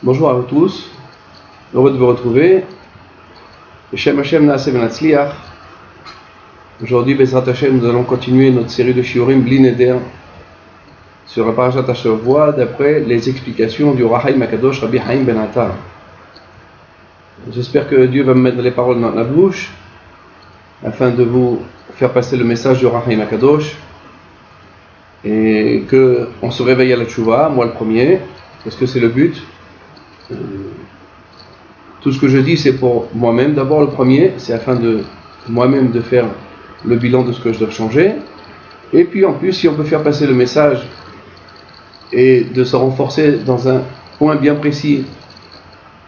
Bonjour à vous tous, heureux de vous retrouver. Shem Hashem Naaseh V'Natzliach. Aujourd'hui, Bezrat Hashem, nous allons continuer notre série de Shiurim Bli Neder sur la Parashat Hashavua d'après les explications du Rahaim HaKadosh Rabbi Haim Ben Attar. J'espère que Dieu va me mettre les paroles dans la bouche afin de vous faire passer le message du Rahaim HaKadosh et qu'on se réveille à la Tchouva, moi le premier, parce que c'est le but. Tout ce que je dis c'est pour moi-même. D'abord le premier, c'est afin de moi-même de faire le bilan de ce que je dois changer. Et puis en plus, si on peut faire passer le message et de se renforcer dans un point bien précis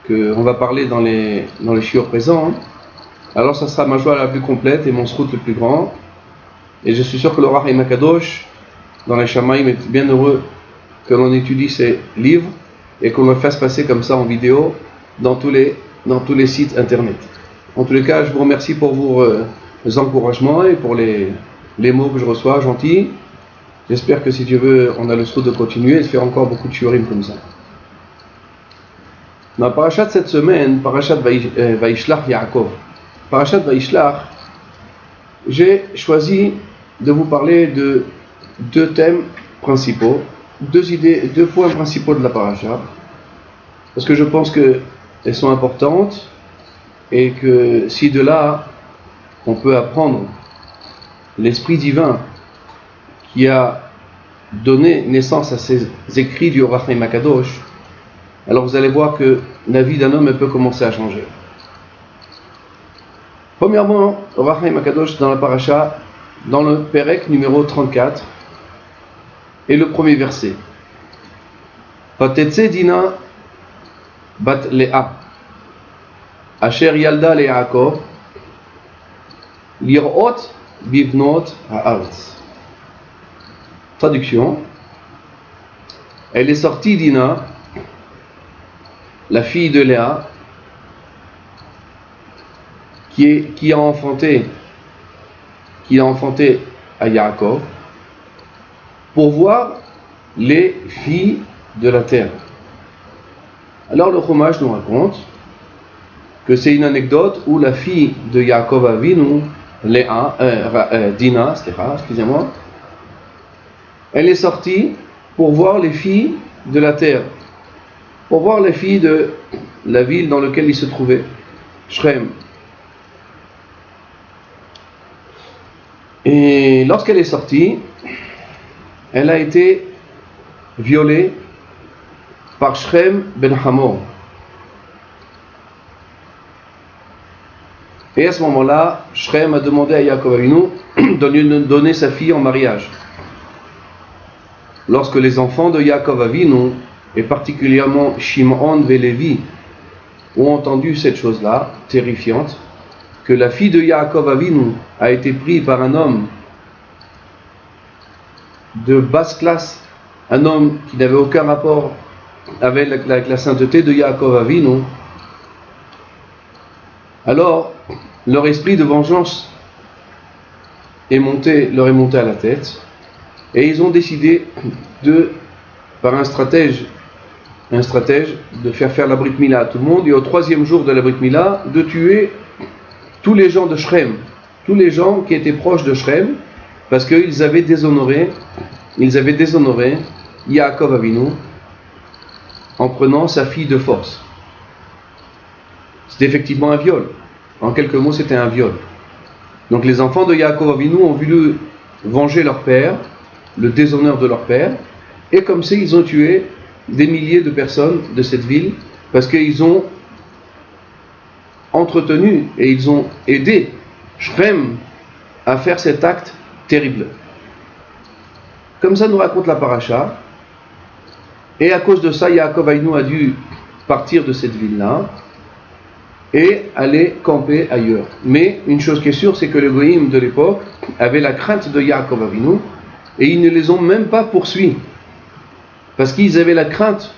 qu'on va parler dans les shiur présents, alors ça sera ma joie la plus complète et mon srout le plus grand. Et je suis sûr que le Rahaim HaKadosh dans les Shamaïm est bien heureux que l'on étudie ces livres et qu'on le fasse passer comme ça en vidéo dans tous les sites internet. En tous les cas, je vous remercie pour vos encouragements et pour les mots que je reçois, gentils. J'espère que si Dieu veut, on a le souhait de continuer et de faire encore beaucoup de shiurim comme ça. Dans la parashat de cette semaine, parashat Vayishlach Yaakov, parashat Vayishlach, j'ai choisi de vous parler de deux thèmes principaux, deux points principaux de la parasha, parce que je pense qu'elles sont importantes et que si de là on peut apprendre l'esprit divin qui a donné naissance à ces écrits du Rahaim HaKadosh, alors vous allez voir que la vie d'un homme peut commencer à changer. Premièrement, Rahaim HaKadosh dans la parasha, dans le Perek numéro 34, et le premier verset. Vatetse Dina bat Lea Asher Yalda le Yaakov Lirot Bivnot Haaretz. Traduction. Elle est sortie Dina, la fille de Léa, qui a enfanté à Yaakov, pour voir les filles de la terre. Alors le Chumash nous raconte que c'est une anecdote où la fille de Yaakov Avinu, Dina, excusez-moi, elle est sortie pour voir les filles de la terre, pour voir les filles de la ville dans laquelle il se trouvait, Shrem. Et lorsqu'elle est sortie, elle a été violée par Shrem ben Hamor. Et à ce moment-là, Shrem a demandé à Yaakov Avinu de lui donner sa fille en mariage. Lorsque les enfants de Yaakov Avinu, et particulièrement Shimon et Lévi, ont entendu cette chose-là, terrifiante, que la fille de Yaakov Avinu a été prise par un homme de basse classe, un homme qui n'avait aucun rapport avec la sainteté de Yaakov Avinu, alors leur esprit de vengeance leur est monté à la tête, et ils ont décidé par un stratège de faire la Brit Mila à tout le monde, et au troisième jour de la Brit Mila, de tuer tous les gens de Shrem, tous les gens qui étaient proches de Shrem, parce qu'ils avaient déshonoré Yaakov Avinu en prenant sa fille de force. C'était effectivement un viol. En quelques mots, c'était un viol. Donc les enfants de Yaakov Avinu ont voulu venger leur père, le déshonneur de leur père, et comme ça, ils ont tué des milliers de personnes de cette ville, parce qu'ils ont entretenu et ils ont aidé Shrem à faire cet acte terrible. Comme ça nous raconte la paracha, et à cause de ça, Yaakov Avinu a dû partir de cette ville-là et aller camper ailleurs. Mais une chose qui est sûre, c'est que les goïms de l'époque avaient la crainte de Yaakov Avinu et ils ne les ont même pas poursuivis, parce qu'ils avaient la crainte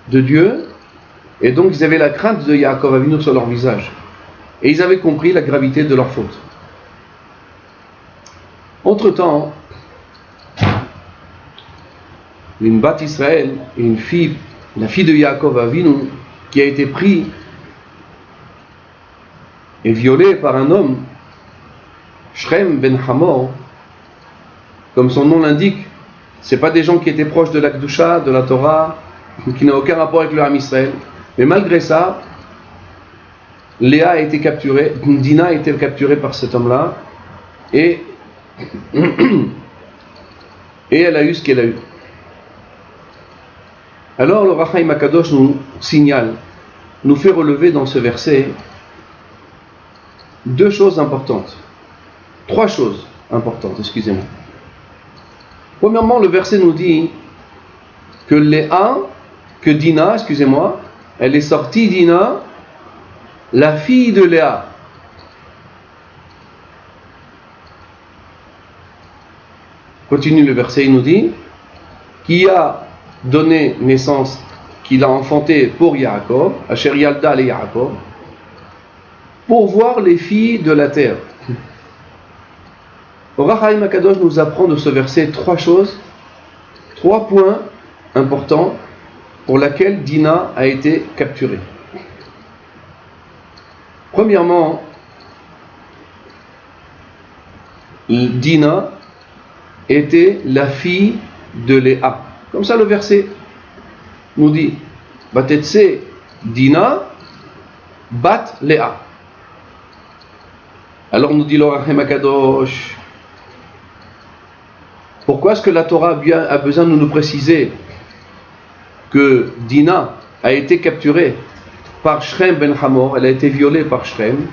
de Dieu et donc ils avaient la crainte de Yaakov Avinu sur leur visage et ils avaient compris la gravité de leur faute. Entre-temps, une bat Israël et une fille la fille de Yaakov Avinu, qui a été prise et violée par un homme, Shrem ben Hamor, comme son nom l'indique, ce pas des gens qui étaient proches de la Kedusha, de la Torah, qui n'ont aucun rapport avec le Ham Israël. Mais malgré ça, Léa a été capturée, Dina a été capturée par cet homme-là, et elle a eu ce qu'elle a eu. Alors le Rachaim Akadosh nous signale, nous fait relever dans ce verset deux choses importantes. Trois choses importantes, excusez-moi. Premièrement, le verset nous dit que Dina, elle est sortie Dina, la fille de Léa. Continue le verset, il nous dit, qui a donné naissance, qu'il a enfanté pour Yaakov, Asher Yalda le Yaakov, pour voir les filles de la terre. Rachaim Akadosh nous apprend de ce verset trois choses, trois points importants pour lesquels Dina a été capturée. Premièrement, Dina était la fille de Léa. Comme ça le verset nous dit, Batetse Dina bat Léa. Alors nous dit le Rachaim Akadosh, pourquoi est-ce que la Torah a besoin de nous préciser que Dina a été capturée par Shrem ben Hamor, elle a été violée par Shrem?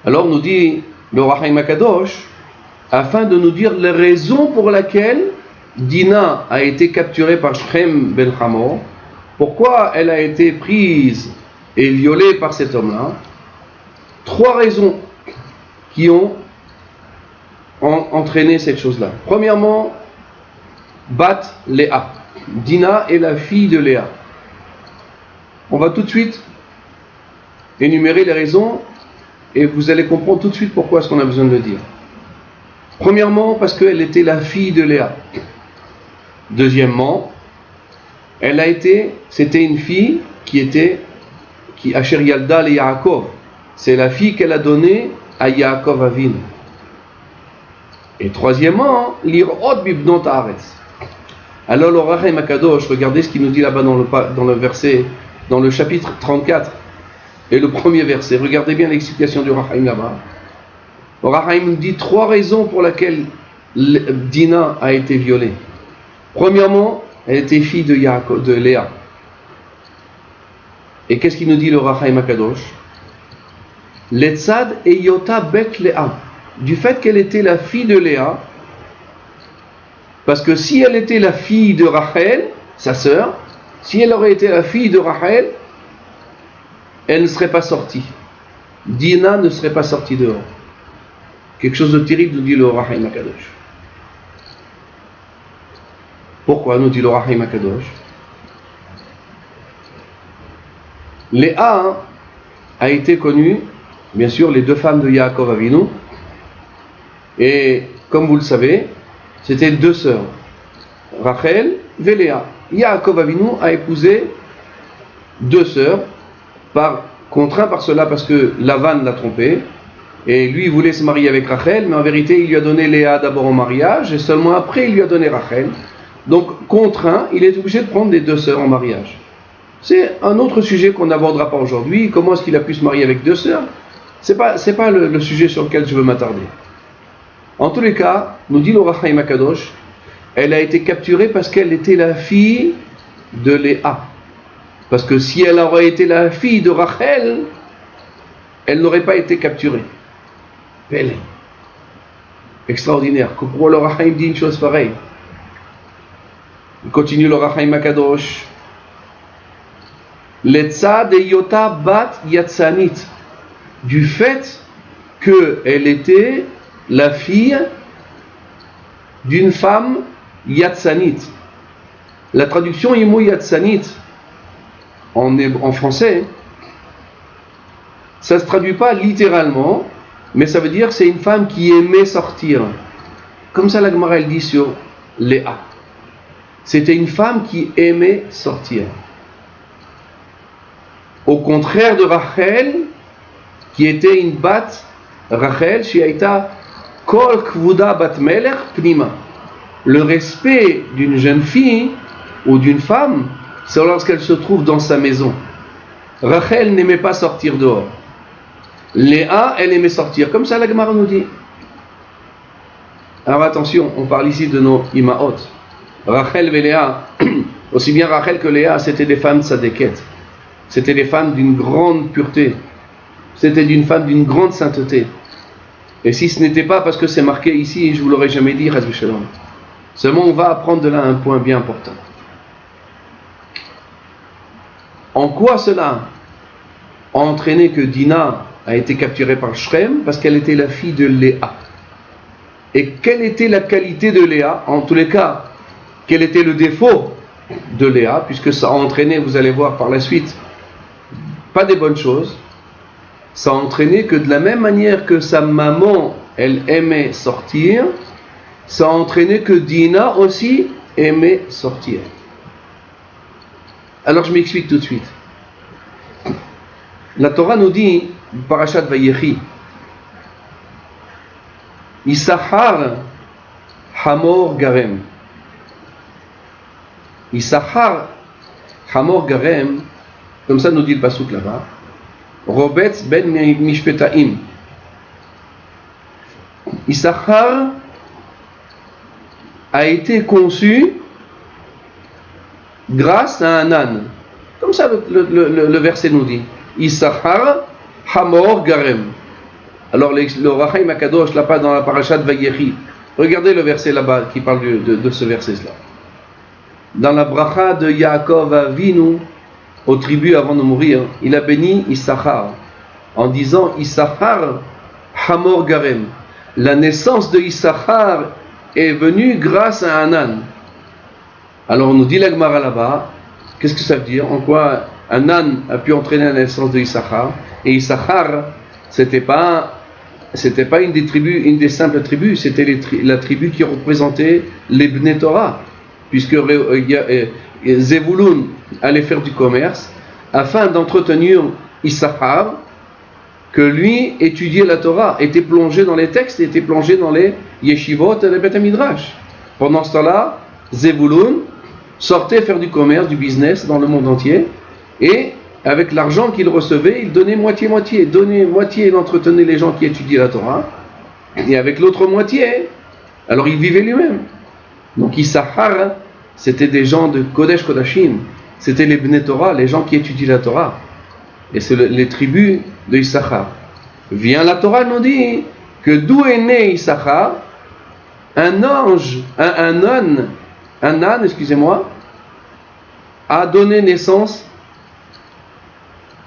Alors nous dit le Rachaim Akadosh, afin de nous dire les raisons pour lesquelles Dina a été capturée par Shrem ben Hamor, pourquoi elle a été prise et violée par cet homme-là. Trois raisons qui ont entraîné cette chose-là. Premièrement, Bat Léa. Dina est la fille de Léa. On va tout de suite énumérer les raisons et vous allez comprendre tout de suite pourquoi est-ce qu'on a besoin de le dire. Premièrement, parce qu'elle était la fille de Léa. Deuxièmement, c'était une fille qui Asher Yalda le Yaakov. C'est la fille qu'elle a donnée à Yaakov Avinu. Et troisièmement, l'irot bibnot haaretz. Alors le Rachaim Akadosh, regardez ce qu'il nous dit là-bas dans le verset, dans le chapitre 34 et le premier verset. Regardez bien l'explication du Rachaim là-bas. Le Rachaim nous dit trois raisons pour lesquelles Dina a été violée. Premièrement, elle était fille de Léa. Et qu'est-ce qu'il nous dit le Rachaim Akadosh? Letzad eyota bet Léa. Du fait qu'elle était la fille de Léa, parce que si elle était la fille de Rachel, sa sœur, si elle aurait été la fille de Rachel, elle ne serait pas sortie. Dina ne serait pas sortie dehors. Quelque chose de terrible, nous dit le Rachaim Akadosh. Pourquoi, nous dit le Rachaim Akadosh? Léa a été connue, bien sûr, les deux femmes de Yaakov Avinu. Et comme vous le savez, c'était deux sœurs, Rachel et Léa. Yaakov Avinu a épousé deux sœurs, contraint par cela parce que Lavan l'a trompé. Et lui, il voulait se marier avec Rachel, mais en vérité, il lui a donné Léa d'abord en mariage, et seulement après, il lui a donné Rachel. Donc, contraint, il est obligé de prendre les deux sœurs en mariage. C'est un autre sujet qu'on n'abordera pas aujourd'hui. Comment est-ce qu'il a pu se marier avec deux sœurs? C'est pas le sujet sur lequel je veux m'attarder. En tous les cas, nous dit le Rachaim Akadosh, elle a été capturée parce qu'elle était la fille de Léa. Parce que si elle aurait été la fille de Rachel, elle n'aurait pas été capturée. Belle. Extraordinaire. Pourquoi le Rachaim dit une chose pareille? Il continue le Rachaim Akadosh. Letzad eyota bat yatzanit. Du fait qu'elle était la fille d'une femme yatzanit. La traduction est mot yatzanit en français, ça ne se traduit pas littéralement, mais ça veut dire c'est une femme qui aimait sortir. Comme ça la Gemara elle dit sur Léa. c'était une femme qui aimait sortir. Au contraire de Rachel, qui était une bat, Rachel, Shiaïta, Kol Kvuda Bat Melech Pnima. Le respect d'une jeune fille ou d'une femme, c'est lorsqu'elle se trouve dans sa maison. Rachel n'aimait pas sortir dehors. Léa, elle aimait sortir. Comme ça, la Gemara nous dit. Alors attention, on parle ici de nos imaot. Rachel et Léa, aussi bien Rachel que Léa, c'était des femmes tzadéket. C'était des femmes d'une grande pureté. C'était d'une femme d'une grande sainteté. Et si ce n'était pas parce que c'est marqué ici, je ne vous l'aurais jamais dit, Chas v'Shalom. Seulement, on va apprendre de là un point bien important. En quoi cela a entraîné que Dina a été capturée par Shrem? Parce qu'elle était la fille de Léa. Et quelle était la qualité de Léa? En tous les cas, quel était le défaut de Léa? Puisque ça a entraîné, vous allez voir par la suite, pas des bonnes choses. Ça a entraîné que de la même manière que sa maman, elle aimait sortir, ça a entraîné que Dina aussi aimait sortir. Alors je m'explique tout de suite. La Torah nous dit, Parashat Vayechi, Issachar Hamor Garem. Issachar Hamor Garem, comme ça nous dit le pasuk là-bas, Robetz ben Mishpetaim. Issachar a été conçu grâce à un âne. Comme ça le verset nous dit. Issachar Hamor Garem. Alors le Rachaim Akadosh là-bas dans la parashat Vayechi. Regardez le verset là-bas qui parle de ce verset-là. Dans la bracha de Yaakov Avinu aux tribus avant de mourir, il a béni Issachar en disant Issachar Hamor Garem. La naissance de Issachar est venue grâce à un âne. Alors on nous dit la Gemara là-bas, qu'est-ce que ça veut dire? En quoi un âne a pu entraîner la naissance de Issachar? Et Issachar, c'était pas une des tribus, une des simples tribus, c'était la tribu qui représentait les Bnei Torah, puisque Zevulun allait faire du commerce afin d'entretenir Issachar, que lui étudiait la Torah, était plongé dans les textes, était plongé dans les yeshivot et les Beth Midrash. Pendant ce temps-là, Zevulun sortait faire du commerce, du business dans le monde entier, et avec l'argent qu'il recevait, il donnait moitié-moitié. Donnait moitié, il entretenait les gens qui étudiaient la Torah, et avec l'autre moitié, alors il vivait lui-même. Donc Issachar, c'était des gens de Kodesh Kodashim, c'était les Bnei Torah, les gens qui étudient la Torah. Et c'est les tribus de Issachar. Vient la Torah nous dit que d'où est né Issachar, un âne, excusez-moi, a donné naissance.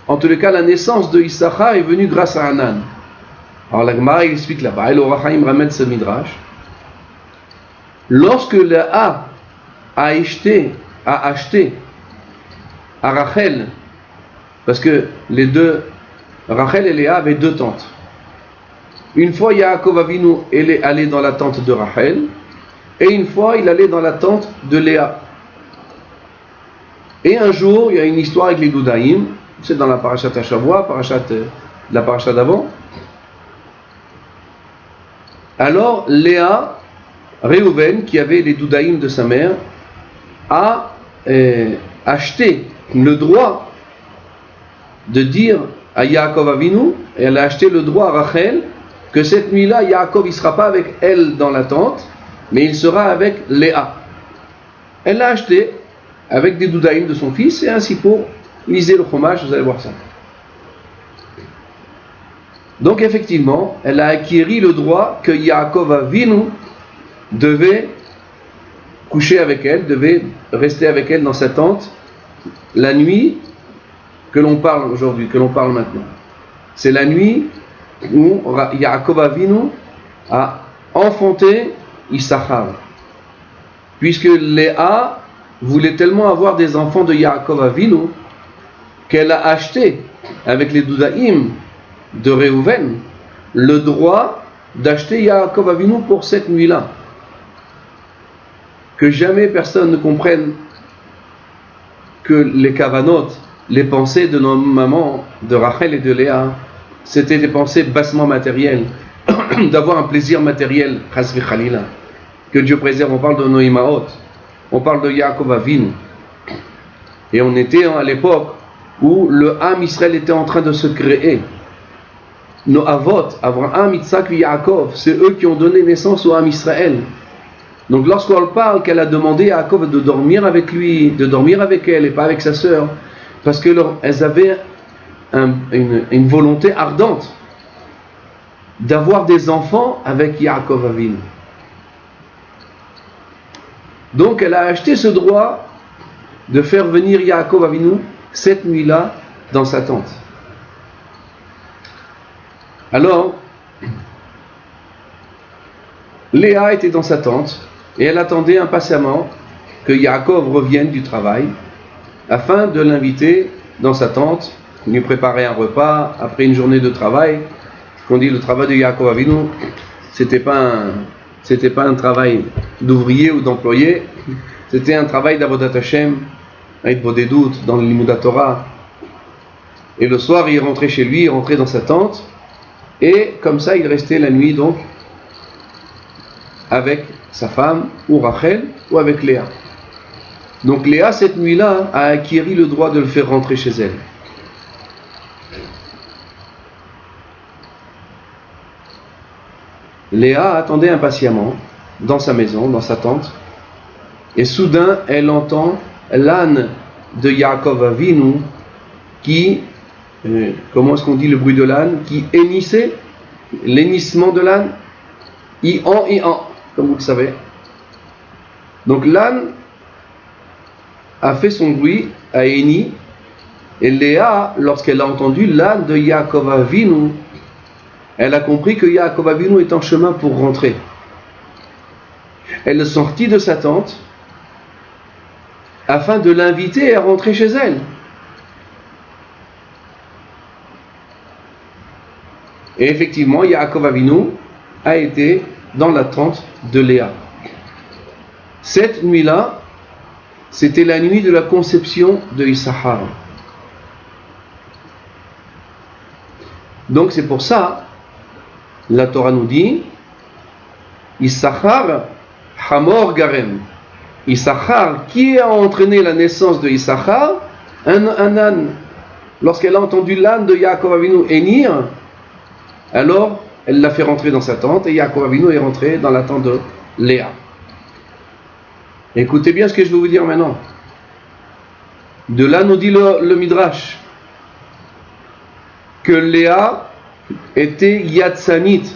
En tous les cas, la naissance de Issachar est venue grâce à un âne. Alors la Gemara explique là-bas, et le Rachaim ramène ce midrash. Lorsque Léa a acheté à Rachel, parce que les deux, Rachel et Léa avaient deux tantes. Une fois, Yaakov Avinu est allé dans la tente de Rachel, et une fois, il allait dans la tente de Léa. Et un jour, il y a une histoire avec les Doudaïm, c'est dans la parashat Hashavua, la parashat d'avant. Alors, Léa, Réhouven, qui avait les Doudaïm de sa mère, a acheté le droit de dire à Yaakov Avinu, et elle a acheté le droit à Rachel, que cette nuit-là, Yaakov ne sera pas avec elle dans la tente, mais il sera avec Léa. Elle l'a acheté avec des doudaïm de son fils, et ainsi pour liser le fromage, vous allez voir ça. Donc effectivement, elle a acquis le droit que Yaakov Avinu devait coucher avec elle, devait rester avec elle dans sa tente la nuit que l'on parle aujourd'hui, que l'on parle maintenant. C'est la nuit où Yaakov Avinu a enfanté Issachar. Puisque Léa voulait tellement avoir des enfants de Yaakov Avinu qu'elle a acheté avec les doudaïm de Réhouven le droit d'acheter Yaakov Avinu pour cette nuit-là. que jamais personne ne comprenne que les kavanot, les pensées de nos mamans, de Rachel et de Léa, c'était des pensées bassement matérielles, d'avoir un plaisir matériel, chas v'chalila. Que Dieu préserve, on parle de nos imaot, on parle de Yaakov Avinu. Et on était à l'époque où le Ham Israël était en train de se créer. Nos avot, Avraham, Yitzhak et Yaakov, c'est eux qui ont donné naissance au Ham Israël. Donc lorsqu'on parle qu'elle a demandé à Yaakov de dormir avec lui, de dormir avec elle et pas avec sa sœur, parce qu'elles avaient une volonté ardente d'avoir des enfants avec Yaakov Avinu. Donc elle a acheté ce droit de faire venir Yaakov Avinu cette nuit-là dans sa tente. Alors, Léa était dans sa tente et elle attendait impatiemment que Yaakov revienne du travail afin de l'inviter dans sa tente, lui préparer un repas après une journée de travail. Qu'on dit le travail de Yaakov Avinu, c'était pas un travail d'ouvrier ou d'employé, c'était un travail d'Avodat Hashem, avec Bodedut, dans le Limudat Torah. Et le soir, il rentrait chez lui, il rentrait dans sa tente, et comme ça, il restait la nuit donc avec sa femme, ou Rachel, ou avec Léa. Donc Léa, cette nuit-là, a acquis le droit de le faire rentrer chez elle. Léa attendait impatiemment dans sa maison, dans sa tente, et soudain elle entend l'âne de Yaakov Avinu qui, comment est-ce qu'on dit le bruit de l'âne, qui hennissait, l'hennissement de l'âne, i-en, comme vous le savez. Donc l'âne a fait son bruit, a henni, et Léa, lorsqu'elle a entendu l'âne de Yaakov Avinu, elle a compris que Yaakov Avinu est en chemin pour rentrer. Elle est sortie de sa tente afin de l'inviter à rentrer chez elle. Et effectivement, Yaakov Avinu a été dans la tente de Léa. Cette nuit-là, c'était la nuit de la conception de Issachar. Donc c'est pour ça, la Torah nous dit, Issachar Hamor Garem. Issachar, qui a entraîné la naissance de Issachar? Un âne. Lorsqu'elle a entendu l'âne de Yaakov Avinu hennir, alors elle l'a fait rentrer dans sa tente et Yaakov Avinu est rentré dans la tente de Léa. Écoutez bien ce que je vais vous dire maintenant. De là nous dit le Midrash que Léa était Yatsanit,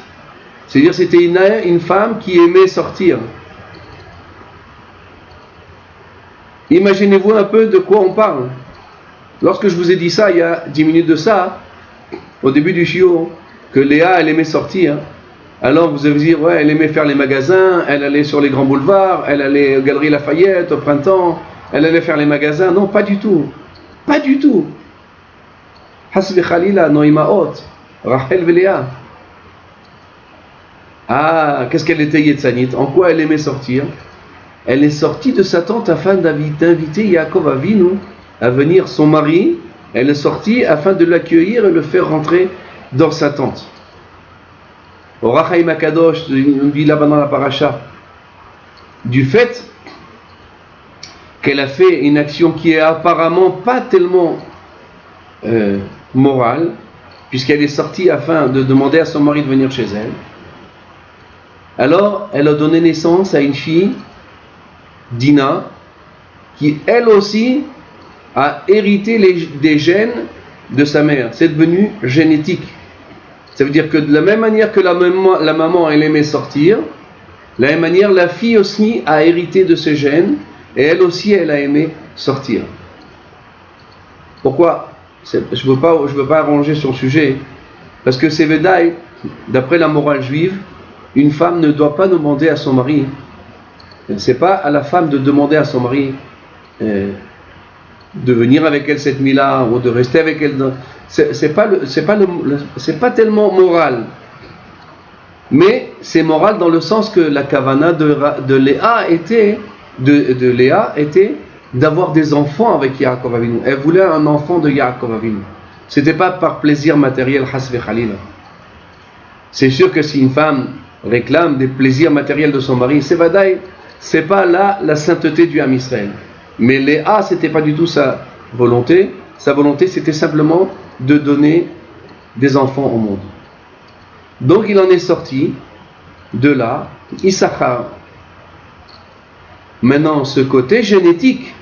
c'est-à-dire c'était une femme qui aimait sortir. Imaginez-vous un peu de quoi on parle. Lorsque je vous ai dit ça il y a 10 minutes de ça, au début du shiur, que Léa elle aimait sortir, alors vous allez dire ouais, elle aimait faire les magasins, elle allait sur les grands boulevards, elle allait aux Galeries Lafayette au printemps, elle allait faire les magasins. Non, pas du tout, pas du tout. Hasbi Khalila, Noimaot, Rachel Véléa. Ah, qu'est-ce qu'elle était Yetzanit? En quoi elle aimait sortir? Elle est sortie de sa tente afin d'inviter Yaakov Avinu à venir, son mari. Elle est sortie afin de l'accueillir et le faire rentrer dans sa tente. Au Rachaim Akadosh, on dit là-bas dans la paracha, du fait qu'elle a fait une action qui est apparemment pas tellement morale, puisqu'elle est sortie afin de demander à son mari de venir chez elle. Alors, elle a donné naissance à une fille, Dina, qui elle aussi a hérité des gènes de sa mère. C'est devenu génétique. Ça veut dire que de la même manière que la maman elle aimait sortir, de la même manière la fille aussi a hérité de ses gènes et elle aussi elle a aimé sortir. Pourquoi? Je ne veux pas arranger sur le sujet, parce que c'est Védaï, d'après la morale juive, une femme ne doit pas demander à son mari, c'est pas à la femme de demander à son mari de venir avec elle cette nuit-là ou de rester avec elle. C'est pas tellement moral, mais c'est moral dans le sens que la kavana de Léa était de Léa était d'avoir des enfants avec Yaakov Avinu. Elle voulait un enfant de Yaakov Avinu. C'était pas par plaisir matériel, hasve khalila. C'est sûr que si une femme réclame des plaisirs matériels de son mari, c'est pas là la sainteté du Ham Israël. Mais Léa, c'était pas du tout sa volonté. Sa volonté, c'était simplement de donner des enfants au monde. Donc il en est sorti de là Issachar. Maintenant, ce côté génétique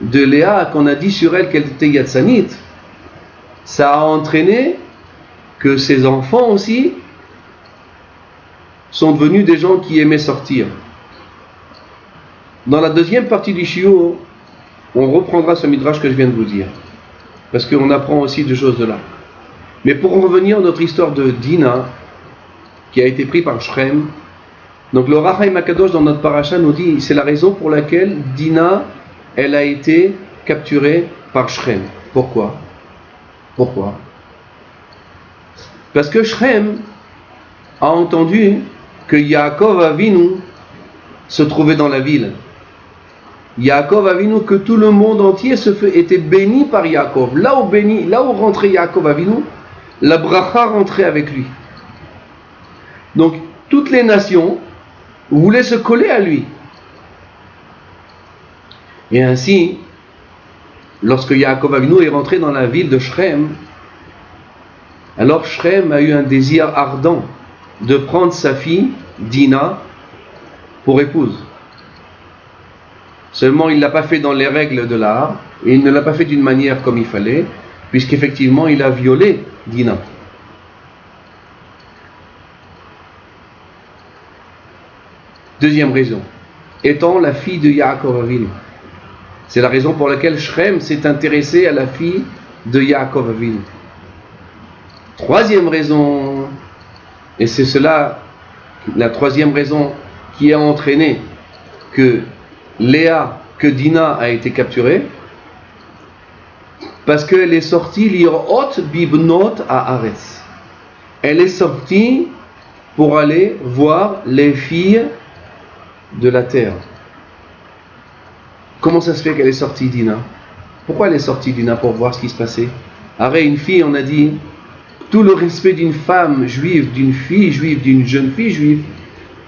de Léa, qu'on a dit sur elle qu'elle était Yatsanite, ça a entraîné que ses enfants aussi sont devenus des gens qui aimaient sortir. Dans la deuxième partie du shiur, on reprendra ce midrash que je viens de vous dire, parce qu'on apprend aussi des choses de là. Mais pour en revenir à notre histoire de Dina, qui a été pris par Shrem, donc le Ohr HaChaim HaKadosh dans notre paracha nous dit, c'est la raison pour laquelle Dina, elle a été capturée par Shrem. Pourquoi? Parce que Shrem a entendu que Yaakov Avinu se trouvait dans la ville. Yaakov Avinu, que tout le monde entier était béni par Yaakov. Là où rentrait Yaakov Avinu, la bracha rentrait avec lui. Donc toutes les nations voulaient se coller à lui. Et ainsi, lorsque Yaakov Avinu est rentré dans la ville de Shrem, alors Shrem a eu un désir ardent de prendre sa fille, Dina, pour épouse. Seulement, il ne l'a pas fait dans les règles de l'art, et il ne l'a pas fait d'une manière comme il fallait, puisqu'effectivement, il a violé Dina. Deuxième raison, étant la fille de Yaakov Avinu. C'est la raison pour laquelle Shrem s'est intéressé à la fille de Yaakov Avinu. Troisième raison, et c'est cela, la troisième raison qui a entraîné que Dina a été capturée, parce qu'elle est sortie l'irot bibnot à Aretz. Elle est sortie pour aller voir les filles de la terre. Comment ça se fait qu'elle est sortie, Dina? Pourquoi elle est sortie, Dina? Pour voir ce qui se passait. Arrête, une fille, on a dit, tout le respect d'une femme juive, d'une fille juive, d'une jeune fille juive,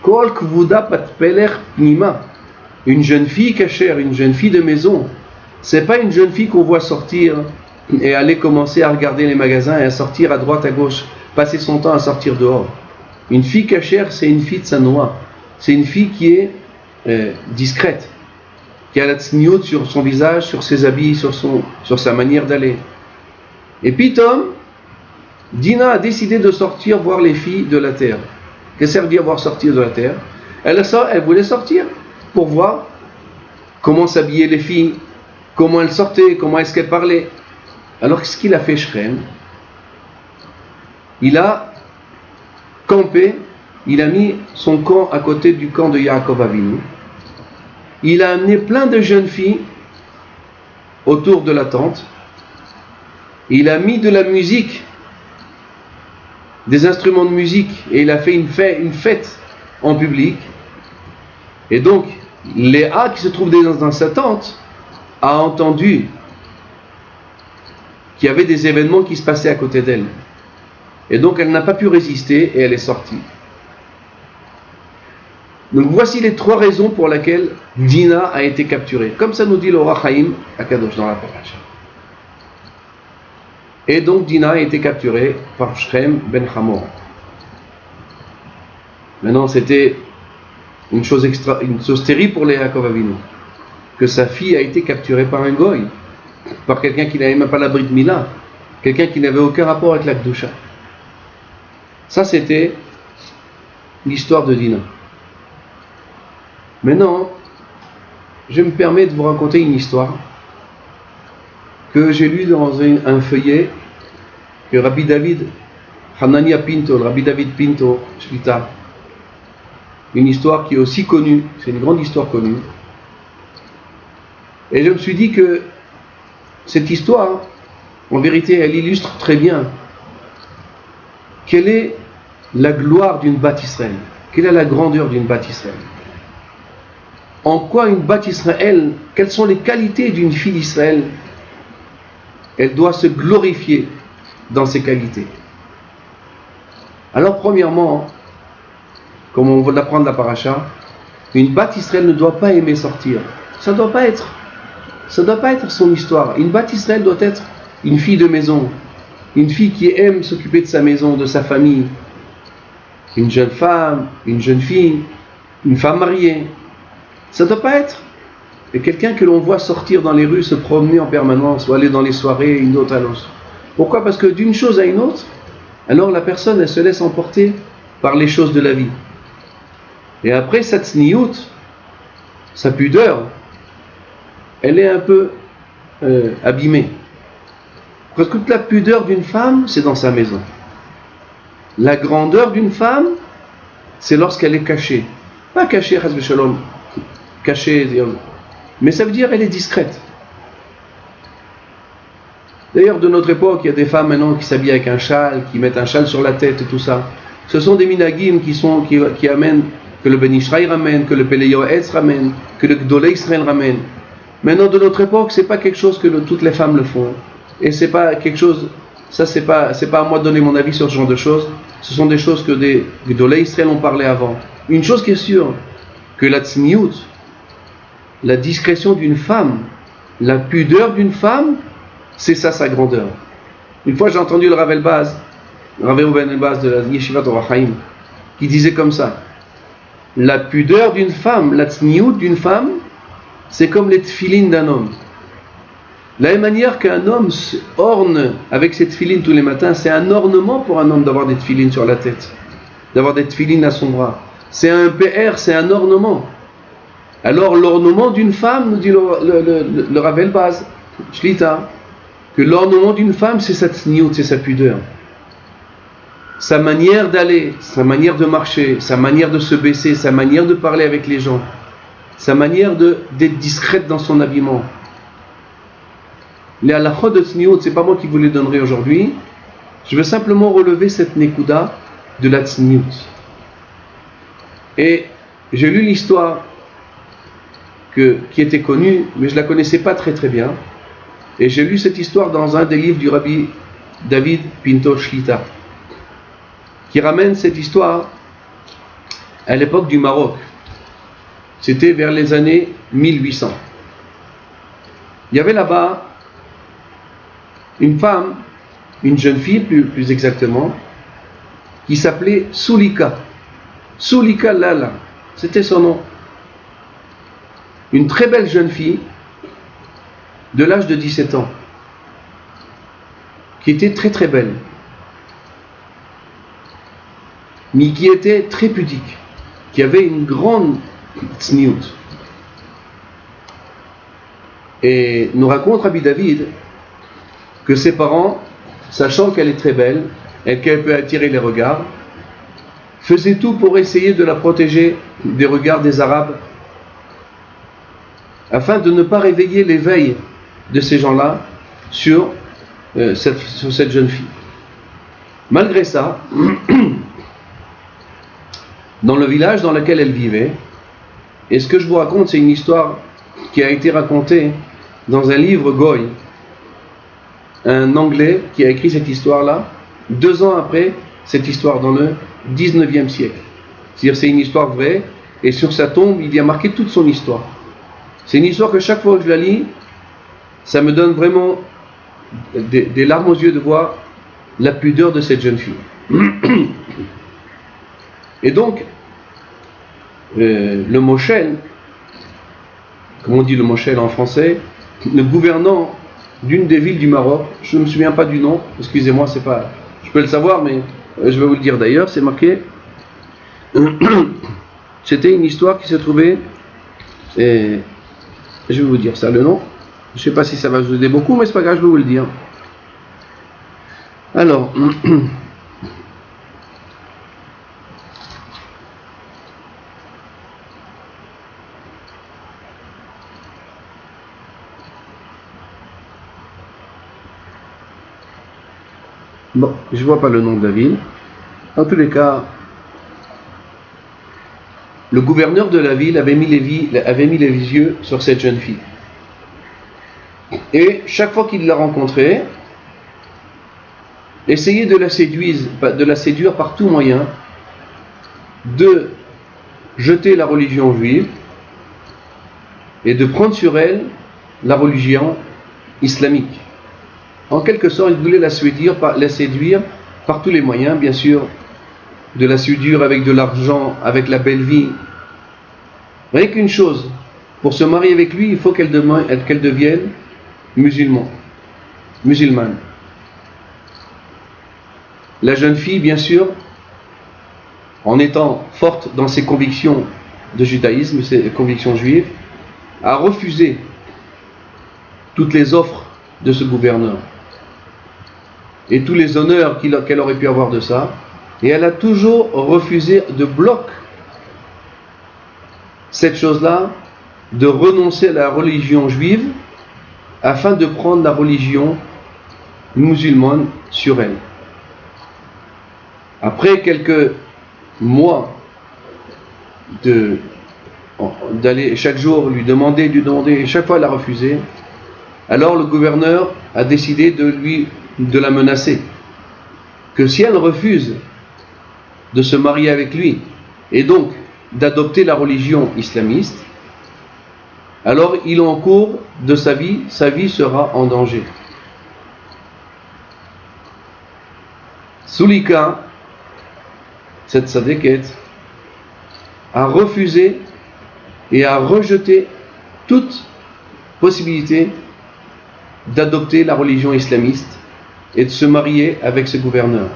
kol kvuda patpeler pnima. Une jeune fille cachère, une jeune fille de maison. C'est pas une jeune fille qu'on voit sortir et aller commencer à regarder les magasins et à sortir à droite, à gauche, passer son temps à sortir dehors. Une fille cachère, c'est une fille de Sanoa. C'est une fille qui est discrète, qui a la tsniout sur son visage, sur ses habits, sur sa manière d'aller. Et puis Tom, Dina a décidé de sortir voir les filles de la terre. Qu'est-ce que ça veut dire voir sortir de la terre? Elle voulait sortir pour voir comment s'habillaient les filles, comment elles sortaient, comment est-ce qu'elles parlaient. Alors qu'est-ce qu'il a fait Shrem? Il a campé, il a mis son camp à côté du camp de Yaakov Avinu. Il a amené plein de jeunes filles autour de la tente. Il a mis de la musique, des instruments de musique, et il a fait une fête en public. Et donc, Léa, qui se trouve dans sa tente, a entendu qu'il y avait des événements qui se passaient à côté d'elle. Et donc, elle n'a pas pu résister et elle est sortie. Donc, voici les trois raisons pour lesquelles Dina a été capturée. Comme ça nous dit le Ohr HaChaim HaKadosh dans la paracha. Et donc, Dina a été capturée par Shrem ben Hamor. Maintenant, c'était une chose terrible pour Yaakov Avinu, que sa fille a été capturée par un goy, par quelqu'un qui n'avait même pas la Brit Mila, quelqu'un qui n'avait aucun rapport avec la Kedusha. Ça, c'était l'histoire de Dina. Maintenant, je me permets de vous raconter une histoire que j'ai lue dans un feuillet que Rabbi David Hanania Pinto, le Rabbi David Pinto, Shlita, une histoire qui est aussi connue, c'est une grande histoire connue. Et je me suis dit que cette histoire, en vérité, elle illustre très bien quelle est la gloire d'une Bat Israël, quelle est la grandeur d'une Bat Israël. en quoi une Bat Israël, quelles sont les qualités d'une fille d'Israël? Elle doit se glorifier dans ses qualités. Alors premièrement, comme on va l'apprendre la paracha, une Bat Israël ne doit pas aimer sortir. Ça ne doit pas être son histoire. Une Bat Israël doit être une fille de maison, une fille qui aime s'occuper de sa maison, de sa famille, une jeune femme, une jeune fille, une femme mariée. Ça ne doit pas être quelqu'un que l'on voit sortir dans les rues, se promener en permanence, ou aller dans les soirées, une autre à l'autre. Pourquoi? Parce que d'une chose à une autre, alors la personne, elle se laisse emporter par les choses de la vie. Et après, sa tsniout, sa pudeur, elle est un peu abîmée. Parce que toute la pudeur d'une femme, c'est dans sa maison. La grandeur d'une femme, c'est lorsqu'elle est cachée. Pas cachée, chas v'shalom, cachée, mais ça veut dire elle est discrète. D'ailleurs, de notre époque, il y a des femmes maintenant qui s'habillent avec un châle, qui mettent un châle sur la tête et tout ça. Ce sont des minagim qui amènent, que le Ben Ishraï ramène, que le Pelei Yoetz ramène, que le Gdolei Israël ramène. Maintenant, de notre époque, c'est pas quelque chose que toutes les femmes le font. Et c'est pas quelque chose, ça c'est pas à moi de donner mon avis sur ce genre de choses. Ce sont des choses que des Gdolei Israël ont parlé avant. Une chose qui est sûre, que la tzniut, la discrétion d'une femme, la pudeur d'une femme, c'est ça sa grandeur. Une fois j'ai entendu le Rav Elbaz, Rav Reuven Elbaz de la Yeshivat Orach Chaim, qui disait comme ça: la pudeur d'une femme, la tzniut d'une femme, c'est comme les tfilines d'un homme. De la même manière qu'un homme se orne avec ses tfilines tous les matins, c'est un ornement pour un homme d'avoir des tfilines sur la tête, d'avoir des tfilines à son bras. C'est un PR, c'est un ornement. Alors l'ornement d'une femme, nous dit le Rav Elbaz, Shlita, que l'ornement d'une femme, c'est sa tzniut, c'est sa pudeur. Sa manière d'aller, sa manière de marcher, sa manière de se baisser, sa manière de parler avec les gens, sa manière d'être discrète dans son habillement. Les halachot de tzniut, c'est pas moi qui vous les donnerai aujourd'hui. Je veux simplement relever cette nekuda de la tzniut. Et j'ai lu l'histoire qui était connue, mais je la connaissais pas très très bien. Et j'ai lu cette histoire dans un des livres du Rabbi David Pinto Shlita, qui ramène cette histoire à l'époque du Maroc. C'était vers les années 1800. Il y avait là-bas une femme, une jeune fille plus exactement, qui s'appelait Sulika. Sulika Lala, c'était son nom. Une très belle jeune fille de l'âge de 17 ans, qui était très très belle, mais qui était très pudique, qui avait une grande tzniut. Et nous raconte Rabbi David que ses parents, sachant qu'elle est très belle et qu'elle peut attirer les regards, faisaient tout pour essayer de la protéger des regards des Arabes, afin de ne pas réveiller l'éveil de ces gens-là sur cette jeune fille. Malgré ça, dans le village dans lequel elle vivait, et ce que je vous raconte, c'est une histoire qui a été racontée dans un livre Goy, un Anglais qui a écrit cette histoire-là 2 ans après cette histoire, dans le 19e siècle. C'est-à-dire c'est une histoire vraie, et sur sa tombe, il y a marqué toute son histoire. C'est une histoire que chaque fois que je la lis, ça me donne vraiment des larmes aux yeux de voir la pudeur de cette jeune fille. Et donc, le Moshel, comme on dit le Moshel en français, le gouvernant d'une des villes du Maroc, je ne me souviens pas du nom, excusez-moi, c'est pas, je peux le savoir, mais je vais vous le dire d'ailleurs, c'est marqué. C'était une histoire qui se trouvait, et je vais vous dire ça, le nom. Je ne sais pas si ça va vous aider beaucoup, mais c'est pas grave, je vais vous le dire. Alors, bon, je vois pas le nom de la ville. En tous les cas, le gouverneur de la ville avait mis les yeux sur cette jeune fille. Et chaque fois qu'il la rencontrait, essayait de la séduire par tout moyen, de jeter la religion juive et de prendre sur elle la religion islamique. En quelque sorte, il voulait la séduire par tous les moyens, bien sûr, de la séduire avec de l'argent, avec la belle vie. Rien qu'une chose, pour se marier avec lui, il faut qu'elle devienne musulmane. La jeune fille, bien sûr, en étant forte dans ses convictions de judaïsme, ses convictions juives, a refusé toutes les offres de ce gouverneur et tous les honneurs qu'elle aurait pu avoir de ça, et elle a toujours refusé de bloc cette chose-là, de renoncer à la religion juive afin de prendre la religion musulmane sur elle. Après quelques mois d'aller chaque jour lui demander, et chaque fois elle a refusé, alors le gouverneur a décidé de la menacer, que si elle refuse de se marier avec lui et donc d'adopter la religion islamiste, alors il encourt de sa vie sera en danger. Sulika, cette sadéquette, a refusé et a rejeté toute possibilité d'adopter la religion islamiste et de se marier avec ce gouverneur.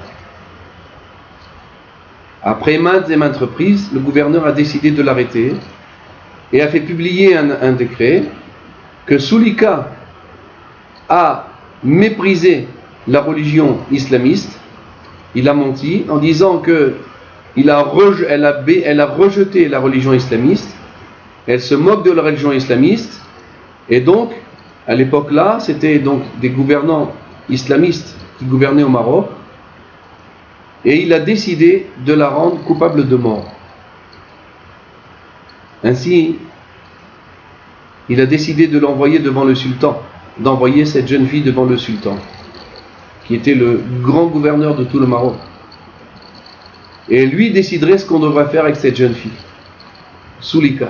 Après maintes et maintes reprises, le gouverneur a décidé de l'arrêter et a fait publier un décret que Sulika a méprisé la religion islamiste. Il a menti en disant que elle a rejeté la religion islamiste, elle se moque de la religion islamiste, et donc à l'époque là c'était donc des gouvernants islamistes qui gouvernaient au Maroc, et il a décidé de la rendre coupable de mort. Ainsi, il a décidé de l'envoyer devant le sultan, d'envoyer cette jeune fille devant le sultan, qui était le grand gouverneur de tout le Maroc. Et lui déciderait ce qu'on devrait faire avec cette jeune fille, Sulika.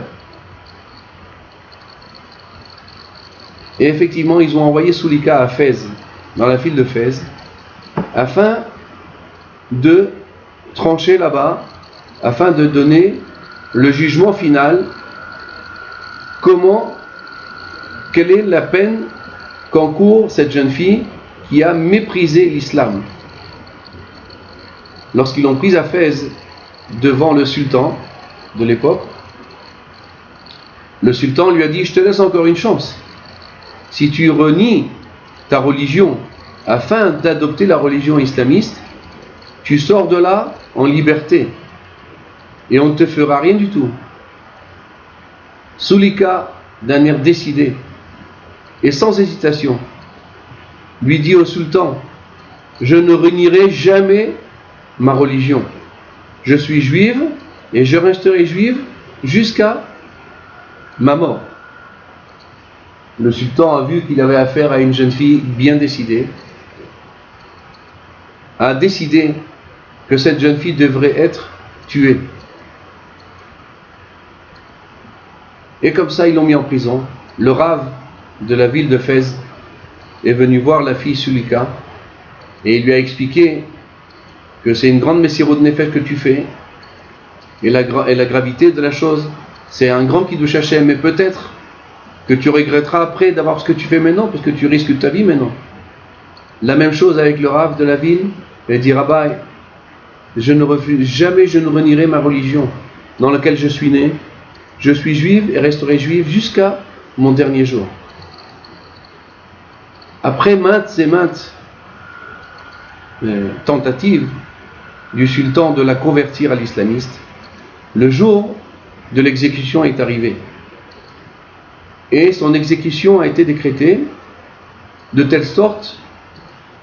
Et effectivement, ils ont envoyé Sulika à Fès, dans la ville de Fès, afin de trancher là-bas, afin de donner le jugement final. Quelle est la peine qu'encourt cette jeune fille qui a méprisé l'islam? Lorsqu'ils l'ont prise à Fès devant le sultan de l'époque, le sultan lui a dit: je te laisse encore une chance. Si tu renies ta religion afin d'adopter la religion islamiste, tu sors de là en liberté et on ne te fera rien du tout. Sulika, d'un air décidé et sans hésitation, lui dit au sultan: je ne renierai jamais ma religion. Je suis juive et je resterai juive jusqu'à ma mort. Le sultan a vu qu'il avait affaire à une jeune fille bien décidée, a décidé que cette jeune fille devrait être tuée. Et comme ça, ils l'ont mis en prison. Le rave de la ville de Fès est venu voir la fille Sulika et il lui a expliqué que c'est une grande messiro de nefesh que tu fais, et la gravité de la chose, c'est un grand kiddush Hashem, mais peut-être que tu regretteras après d'avoir ce que tu fais maintenant, parce que tu risques ta vie maintenant. La même chose avec le rave de la ville. Il dit: Rabbi, je ne renierai ma religion dans laquelle je suis né. Je suis juive et resterai juive jusqu'à mon dernier jour. Après maintes et maintes tentatives du sultan de la convertir à l'islamiste, le jour de l'exécution est arrivé. Et son exécution a été décrétée de telle sorte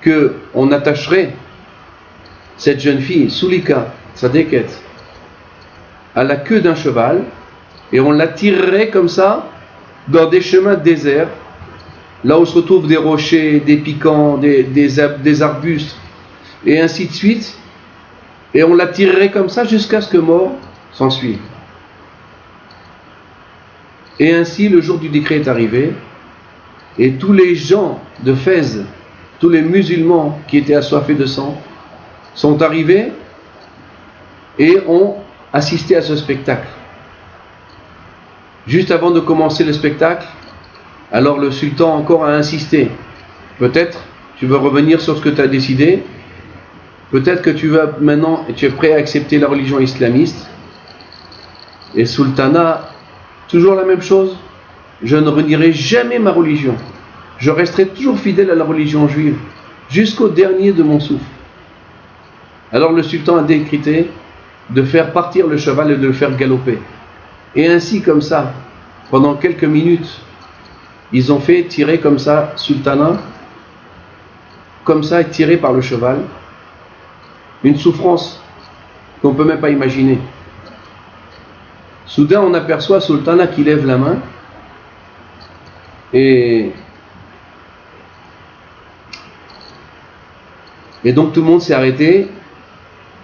qu'on attacherait cette jeune fille, Sulika, Sadeket, à la queue d'un cheval et on la tirerait comme ça dans des chemins déserts, là où se retrouvent des rochers, des piquants, des arbustes, et ainsi de suite, et on la tirerait comme ça jusqu'à ce que mort s'en suive. Et ainsi, le jour du décret est arrivé, et tous les gens de Fès, tous les musulmans qui étaient assoiffés de sang, sont arrivés et ont assisté à ce spectacle. Juste avant de commencer le spectacle, alors le sultan encore a insisté. Peut-être tu veux revenir sur ce que tu as décidé, peut-être que tu vas maintenant, tu es prêt à accepter la religion islamiste. Et Sultana, toujours la même chose, je ne renierai jamais ma religion, je resterai toujours fidèle à la religion juive, jusqu'au dernier de mon souffle. Alors le sultan a décrété de faire partir le cheval et de le faire galoper. Et ainsi, comme ça, pendant quelques minutes, ils ont fait tirer comme ça Sultana, comme ça, tiré par le cheval, une souffrance qu'on ne peut même pas imaginer. Soudain, on aperçoit Sultana qui lève la main et donc tout le monde s'est arrêté.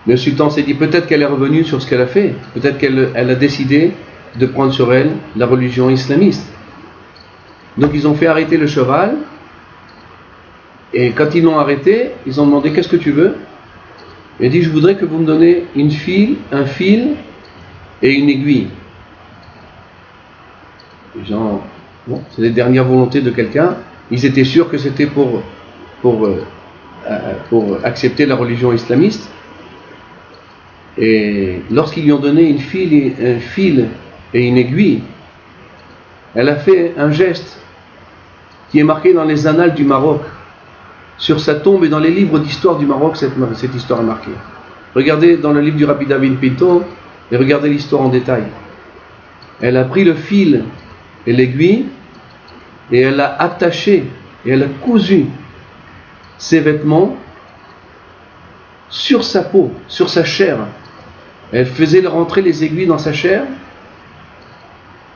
Le sultan s'est dit peut-être qu'elle est revenue sur ce qu'elle a fait, peut-être qu'elle a décidé de prendre sur elle la religion islamiste. Donc ils ont fait arrêter le cheval, et quand ils l'ont arrêté, ils ont demandé qu'est-ce que tu veux? Il a dit je voudrais que vous me donnez un fil et une aiguille. Les gens, bon, c'est les dernières volontés de quelqu'un, ils étaient sûrs que c'était pour accepter la religion islamiste. Et lorsqu'ils lui ont donné un fil et une aiguille, elle a fait un geste qui est marqué dans les annales du Maroc. Sur sa tombe et dans les livres d'histoire du Maroc, cette histoire est marquée. Regardez dans le livre du Rabbi David Pinto et regardez l'histoire en détail. Elle a pris le fil et l'aiguille et elle a attaché et elle a cousu ses vêtements sur sa peau, sur sa chair. Elle faisait rentrer les aiguilles dans sa chair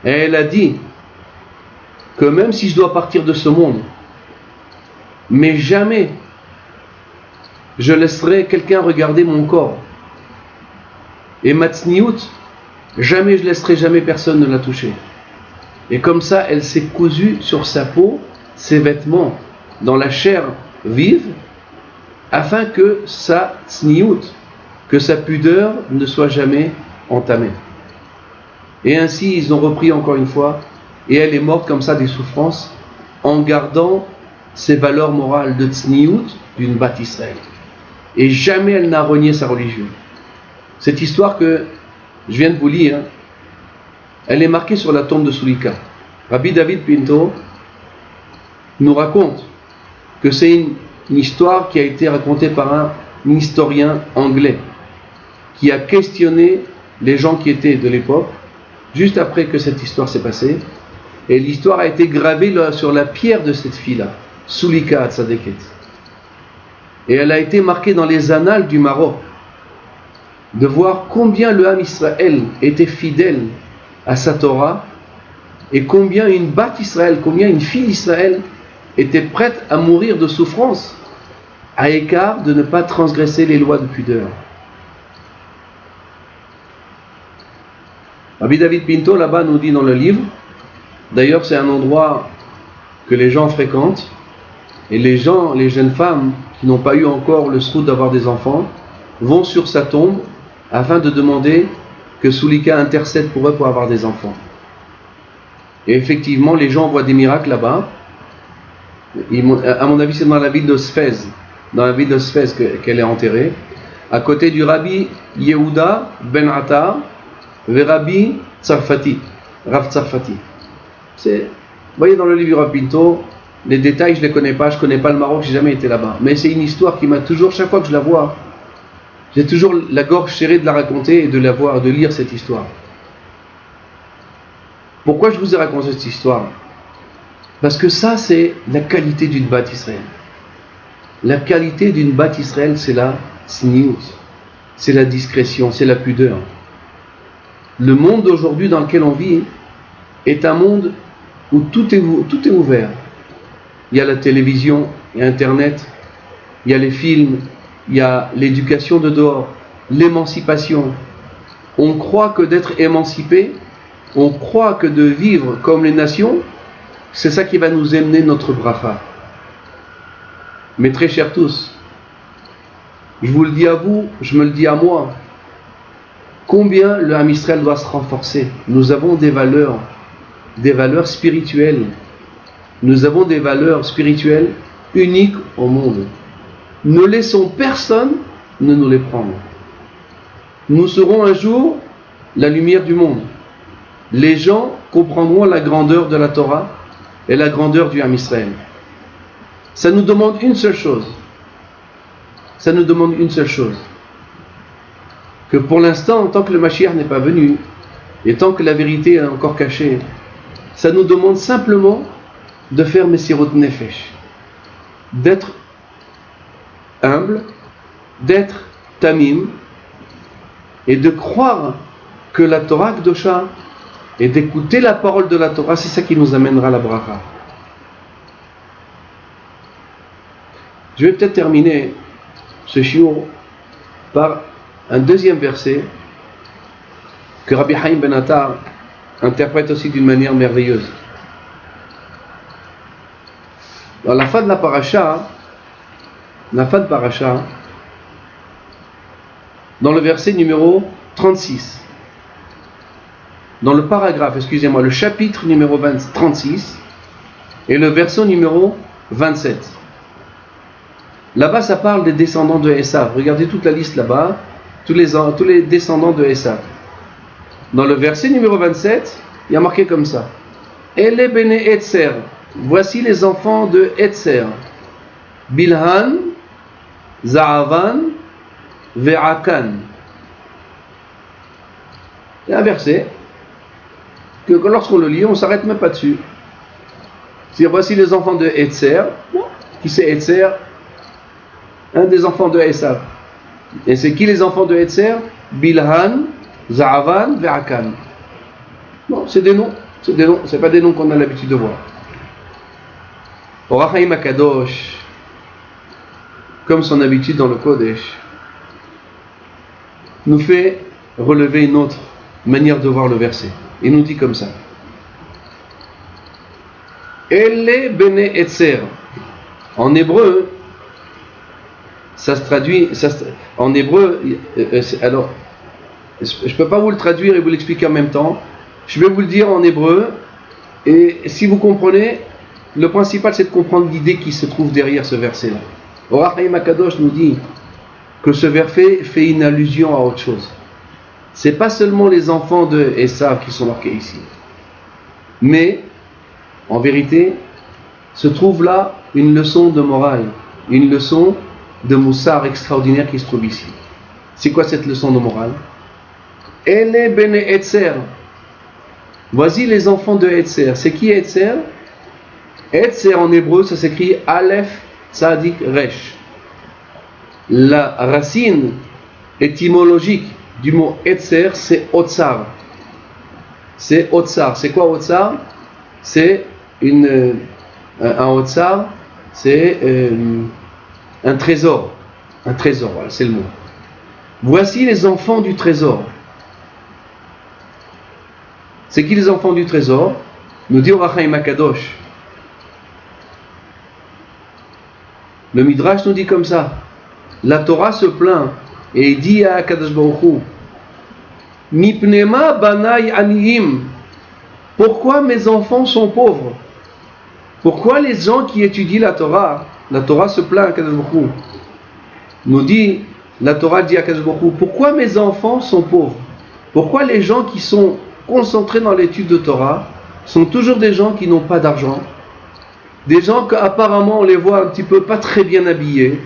et elle a dit que même si je dois partir de ce monde, mais jamais je laisserai quelqu'un regarder mon corps. Et Matsniout, jamais je laisserai jamais personne ne la toucher. Et comme ça, elle s'est cousue sur sa peau ses vêtements dans la chair vive, afin que sa tsniout, que sa pudeur ne soit jamais entamée. Et ainsi, ils ont repris encore une fois, et elle est morte comme ça des souffrances, en gardant ses valeurs morales de tsniout d'une Bat Israël. Et jamais elle n'a renié sa religion. Cette histoire que je viens de vous lire, elle est marquée sur la tombe de Sulika. Rabbi David Pinto nous raconte que c'est une histoire qui a été racontée par un historien anglais qui a questionné les gens qui étaient de l'époque juste après que cette histoire s'est passée, et l'histoire a été gravée sur la pierre de cette fille-là, Sulika Hatzadeket, et elle a été marquée dans les annales du Maroc, de voir combien le Ham Israël était fidèle à sa Torah et combien une Bat Israël, combien une fille d'Israël était prête à mourir de souffrance à écart de ne pas transgresser les lois de pudeur. Rabbi David Pinto là-bas nous dit dans le livre, d'ailleurs c'est un endroit que les gens fréquentent, et les jeunes femmes qui n'ont pas eu encore le srout d'avoir des enfants vont sur sa tombe afin de demander que Sulika intercède pour eux pour avoir des enfants. Et effectivement, les gens voient des miracles là-bas. À mon avis, c'est dans la ville de Sfez, qu'elle est enterrée, à côté du Rabbi Yehuda Ben Attar et Rabbi Tsarfati, Rav Tsarfati. Vous voyez dans le livre du Rabbi Pinto, les détails je ne les connais pas, je ne connais pas le Maroc, je n'ai jamais été là-bas. Mais c'est une histoire qui m'a toujours, chaque fois que je la vois, j'ai toujours la gorge serrée de la raconter et de la voir, de lire cette histoire. Pourquoi je vous ai raconté cette histoire? Parce que ça, c'est la qualité d'une Bat Israël. La qualité d'une Bat Israël, c'est la tsniout, c'est la discrétion, c'est la pudeur. Le monde d'aujourd'hui dans lequel on vit est un monde où tout est ouvert. Il y a la télévision, il y a Internet, il y a les films, il y a l'éducation de dehors, l'émancipation. On croit que d'être émancipé, on croit que de vivre comme les nations, c'est ça qui va nous amener notre bracha. Mais très chers tous, je vous le dis à vous, je me le dis à moi, combien le Ham Israël doit se renforcer. Nous avons des valeurs spirituelles. Nous avons des valeurs spirituelles uniques au monde. Ne laissons personne ne nous les prendre. Nous serons un jour la lumière du monde. Les gens comprendront la grandeur de la Torah et la grandeur du Ham Israël. Ça nous demande une seule chose. Ça nous demande une seule chose. Que pour l'instant, tant que le Mashiach n'est pas venu, et tant que la vérité est encore cachée, ça nous demande simplement de faire Messirot Nefesh, d'être humble, d'être tamim, et de croire que la Torah Kdosha, et d'écouter la parole de la Torah, c'est ça qui nous amènera à la bracha. Je vais peut-être terminer ce shiur par un deuxième verset que Rabbi Haim Ben Attar interprète aussi d'une manière merveilleuse. Dans la fin de la paracha, dans le verset numéro 36, dans le paragraphe, excusez-moi, le chapitre numéro 36 et le verset numéro 27. Là-bas, ça parle des descendants de Esav. Regardez toute la liste là-bas, tous les descendants de Esav. Dans le verset numéro 27, il y a marqué comme ça. Ele bene Etzer, voici les enfants de Etzer. Bilhan, Zaavan, Ve'akan. Il y a un verset que lorsqu'on le lit, on ne s'arrête même pas dessus. C'est voici les enfants de Etzer. Qui c'est Etzer? Un des enfants de Esav. Et c'est qui les enfants de Etzer? Bilhan, Zaavan, Ve'akan. Non, c'est des noms. C'est pas des noms qu'on a l'habitude de voir. Or Haim Akadosh, comme son habitude dans le Kodesh, nous fait relever une autre manière de voir le verset. Il nous dit comme ça. Elle bene Etzer. En hébreu, ça se traduit. En hébreu, alors, je ne peux pas vous le traduire et vous l'expliquer en même temps. Je vais vous le dire en hébreu. Et si vous comprenez, le principal c'est de comprendre l'idée qui se trouve derrière ce verset-là. Or Haim Akadosh nous dit que ce verset fait une allusion à autre chose. Ce n'est pas seulement les enfants de Esav qui sont marqués ici. Mais, en vérité, se trouve là une leçon de morale, une leçon de moussar extraordinaire qui se trouve ici. C'est quoi cette leçon de morale? Ele bene Etzer. Voici les enfants de Etzer. C'est qui Etzer? Etzer en hébreu, ça s'écrit Aleph Tzadik Resh. La racine étymologique du mot Etzer, c'est Otsar. C'est Otsar. C'est quoi Otsar? C'est un Otsar, c'est un trésor. Un trésor, voilà, c'est le mot. Voici les enfants du trésor. C'est qui les enfants du trésor? Nous dit Or Haim Akadosh. Le Midrash nous dit comme ça. La Torah se plaint et il dit à Akadosh Baruch Hu, Mipnema banai aniyim. Pourquoi mes enfants sont pauvres? Pourquoi les gens qui étudient la Torah se plaint à Akadosh Baruch Hu? Nous dit, la Torah dit à Akadosh Baruch Hu, pourquoi mes enfants sont pauvres? Pourquoi les gens qui sont concentrés dans l'étude de Torah sont toujours des gens qui n'ont pas d'argent, des gens qu'apparemment on les voit un petit peu pas très bien habillés,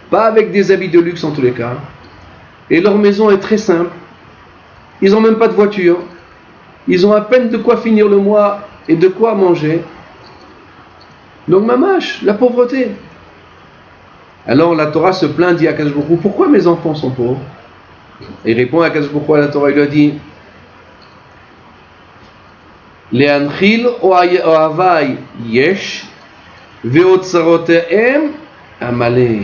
pas avec des habits de luxe en tous les cas, et leur maison est très simple, ils n'ont même pas de voiture, ils ont à peine de quoi finir le mois et de quoi manger. Donc mamash, la pauvreté. Alors la Torah se plaint, dit à Akadosh Baruch Hu, pourquoi mes enfants sont pauvres? Et il répond à Akadosh Baruch Hu, à la Torah, il lui a dit, Le'anchil ohavai yesh, ve'otzarotehem amale.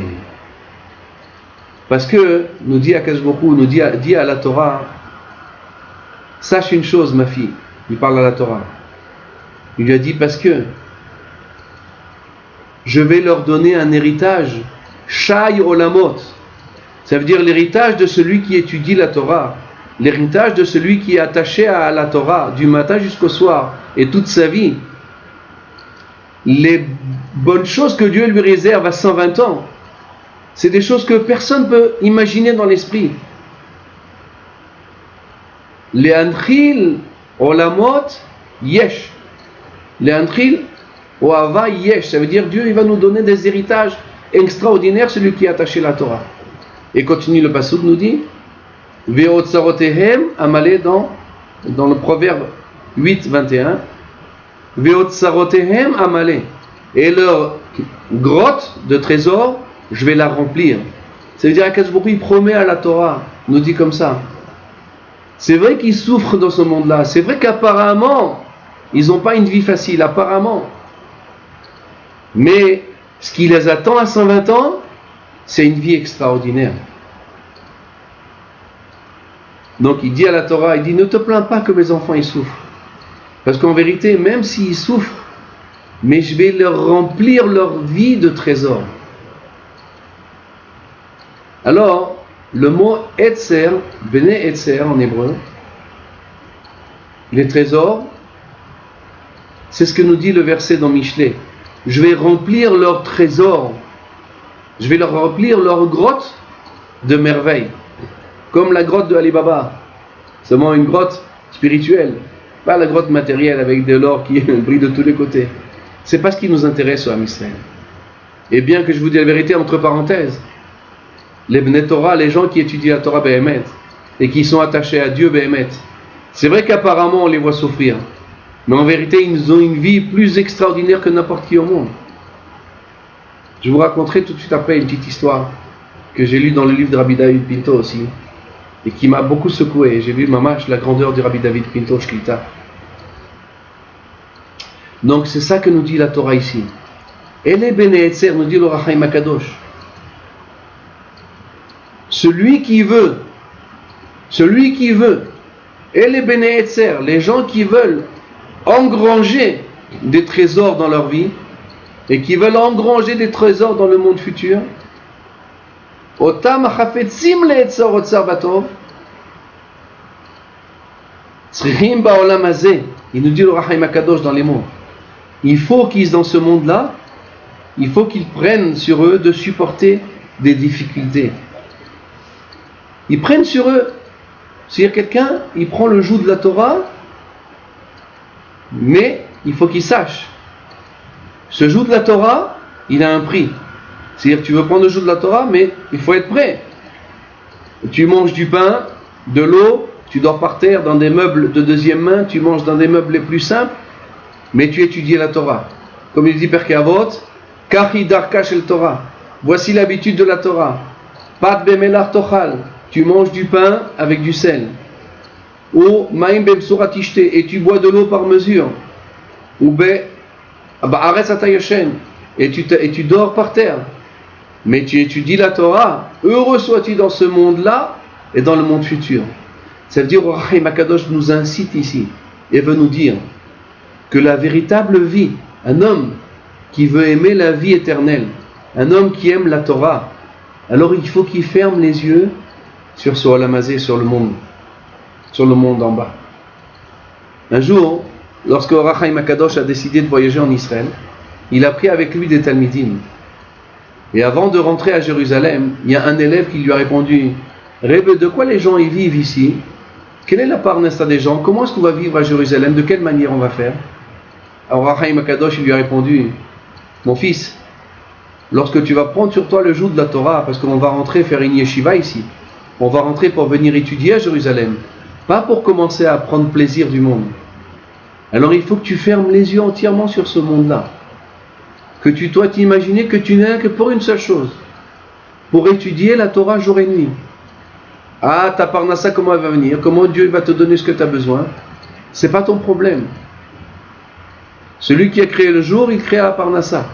Parce que, nous dit Akadosh Baruch Hu, nous dit à la Torah, sache une chose, ma fille. Il parle à la Torah. Il lui a dit, parce que je vais leur donner un héritage, Shai Olamot. Ça veut dire l'héritage de celui qui étudie la Torah, l'héritage de celui qui est attaché à la Torah, du matin jusqu'au soir, et toute sa vie. Les bonnes choses que Dieu lui réserve à 120 ans, c'est des choses que personne ne peut imaginer dans l'esprit. Les Anchil Olamot Yesh. Les Anchil Oava Yesh. Ça veut dire Dieu il va nous donner des héritages extraordinaires, celui qui est attaché à la Torah. Et continue le pasuk nous dit Ve'otzarotehem amale dans le proverbe 8, 21. Ve'otzarotehem amale. Et leur grotte de trésors, je vais la remplir. Ça veut dire qu'Akadosh Baruch Hu il promet à la Torah, nous dit comme ça. C'est vrai qu'ils souffrent dans ce monde-là. C'est vrai qu'apparemment, ils n'ont pas une vie facile, apparemment. Mais ce qui les attend à 120 ans, c'est une vie extraordinaire. Donc il dit à la Torah, il dit, ne te plains pas que mes enfants ils souffrent. Parce qu'en vérité, même s'ils souffrent, mais je vais leur remplir leur vie de trésors. Alors, le mot Etzer, Bene Etzer en hébreu, les trésors, c'est ce que nous dit le verset dans Michelet. Je vais remplir leurs trésors, je vais leur remplir leur grotte de merveilles, comme la grotte de Ali Baba, seulement une grotte spirituelle, pas la grotte matérielle avec de l'or qui brille de tous les côtés. C'est pas ce qui nous intéresse au Ham Israël. Et bien que je vous dise la vérité entre parenthèses, les Bnei Torah, les gens qui étudient la Torah Behemet et qui sont attachés à Dieu Behemet, c'est vrai qu'apparemment on les voit souffrir, mais en vérité ils ont une vie plus extraordinaire que n'importe qui au monde. Je vous raconterai tout de suite après une petite histoire que j'ai lue dans le livre de Rabbi David Pinto aussi et qui m'a beaucoup secoué. J'ai vu mamash la grandeur du Rabbi David Pinto Shkita. Donc c'est ça que nous dit la Torah ici. Ele Bene Etzer, nous dit le Ohr HaChaim HaKadosh. Celui qui veut, et les Bene Etzer, les gens qui veulent engranger des trésors dans leur vie et qui veulent engranger des trésors dans le monde futur, Otam hafetzim le'etzor otzar batov, tzrichim ba'olam hazeh. Il nous dit le Ohr HaChaim HaKadosh dans les mots. Il faut qu'ils, dans ce monde-là, il faut qu'ils prennent sur eux de supporter des difficultés. Ils prennent sur eux. C'est-à-dire quelqu'un, il prend le joug de la Torah, mais il faut qu'il sache. Ce joug de la Torah, il a un prix. C'est-à-dire tu veux prendre le joug de la Torah, mais il faut être prêt. Tu manges du pain, de l'eau, tu dors par terre dans des meubles de deuxième main, tu manges dans des meubles les plus simples, mais tu étudies la Torah. Comme il dit Perkei Avot, Kachi darka shel Torah. Voici l'habitude de la Torah. Pat bemelach tochal. Tu manges du pain avec du sel. Ou maim bemsura tishte, et tu bois de l'eau par mesure. Ou be ba'aretz ata yoshen, et tu dors par terre. Mais tu étudies la Torah. Heureux sois-tu dans ce monde-là et dans le monde futur. Ça veut dire, Ohr HaChaim HaKadosh nous incite ici et veut nous dire que la véritable vie, un homme qui veut aimer la vie éternelle, un homme qui aime la Torah, alors il faut qu'il ferme les yeux sur ce Olam Hazeh, sur le monde en bas. Un jour, lorsque Ohr HaChaim HaKadosh a décidé de voyager en Israël, il a pris avec lui des Talmidim. Et avant de rentrer à Jérusalem, il y a un élève qui lui a répondu: Rebbe, de quoi les gens y vivent ici? Quelle est la parnassa des gens? Comment est-ce qu'on va vivre à Jérusalem? De quelle manière on va faire? Alors Ohr HaChaim HaKadosh lui a répondu: mon fils, lorsque tu vas prendre sur toi le joug de la Torah, parce qu'on va rentrer faire une yeshiva ici, on va rentrer pour venir étudier à Jérusalem, pas pour commencer à prendre plaisir du monde. Alors il faut que tu fermes les yeux entièrement sur ce monde-là. Que tu dois t'imaginer que tu n'es là que pour une seule chose, pour étudier la Torah jour et nuit. Ah, ta parnassa, comment elle va venir? Comment Dieu va te donner ce que tu as besoin? C'est pas ton problème. Celui qui a créé le jour, il crée la Parnassa.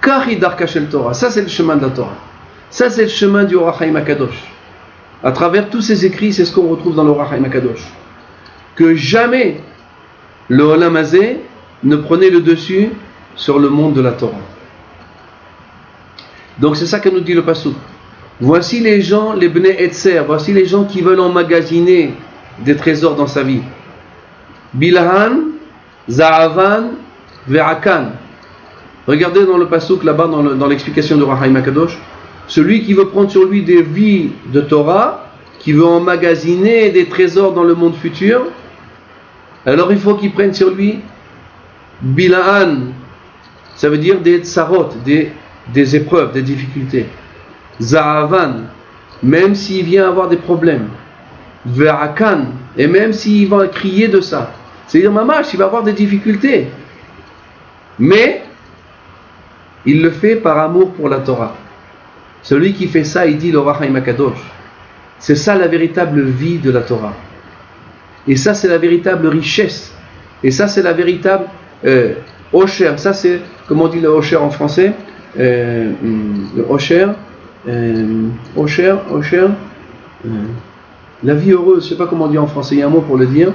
Kari Darka Shel Torah. Ça, c'est le chemin de la Torah. Ça, c'est le chemin du Orach Chaim HaKadosh. À travers tous ces écrits, c'est ce qu'on retrouve dans le Orach Chaim HaKadosh. Que jamais le Olam Hazé ne prenait le dessus sur le monde de la Torah. Donc c'est ça que nous dit le Passouk. Voici les gens, les Bnei Etzer, voici les gens qui veulent emmagasiner des trésors dans sa vie. Bilhan, Za'avan, Ve'akan. Regardez dans le Passouk là-bas, dans l'explication de Rahim HaKadosh, celui qui veut prendre sur lui des vies de Torah, qui veut emmagasiner des trésors dans le monde futur, alors il faut qu'il prenne sur lui Bilhan, ça veut dire des tsarot, des épreuves, des difficultés. Za'avan, même s'il vient avoir des problèmes. Ve'akan, et même s'il va crier de ça. C'est-à-dire, mamash, il va avoir des difficultés. Mais, il le fait par amour pour la Torah. Celui qui fait ça, il dit l'Orach Chaim HaKadosh. C'est ça la véritable vie de la Torah. Et ça, c'est la véritable richesse. Et ça, c'est la véritable Osher. Ça, c'est, comment on dit le Osher en français, le Osher, la vie heureuse, je ne sais pas comment on dit en français, il y a un mot pour le dire.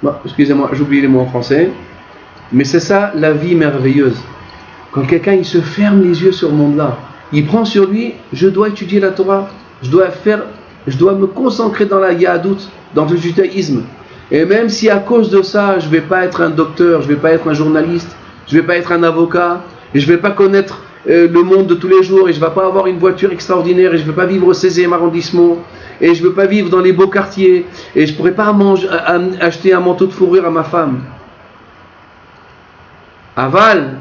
Bon, excusez-moi, j'ai oublié les mots en français. Mais c'est ça la vie merveilleuse. Quand quelqu'un il se ferme les yeux sur le monde-là, il prend sur lui, je dois étudier la Torah, je dois me concentrer dans la Yahadout, dans le judaïsme. Et même si à cause de ça, je ne vais pas être un docteur, je ne vais pas être un journaliste, je ne vais pas être un avocat, et je ne vais pas connaître le monde de tous les jours, et je ne vais pas avoir une voiture extraordinaire, et je ne vais pas vivre au 16e arrondissement, et je ne veux pas vivre dans les beaux quartiers, et je ne pourrais pas acheter un manteau de fourrure à ma femme. Aval,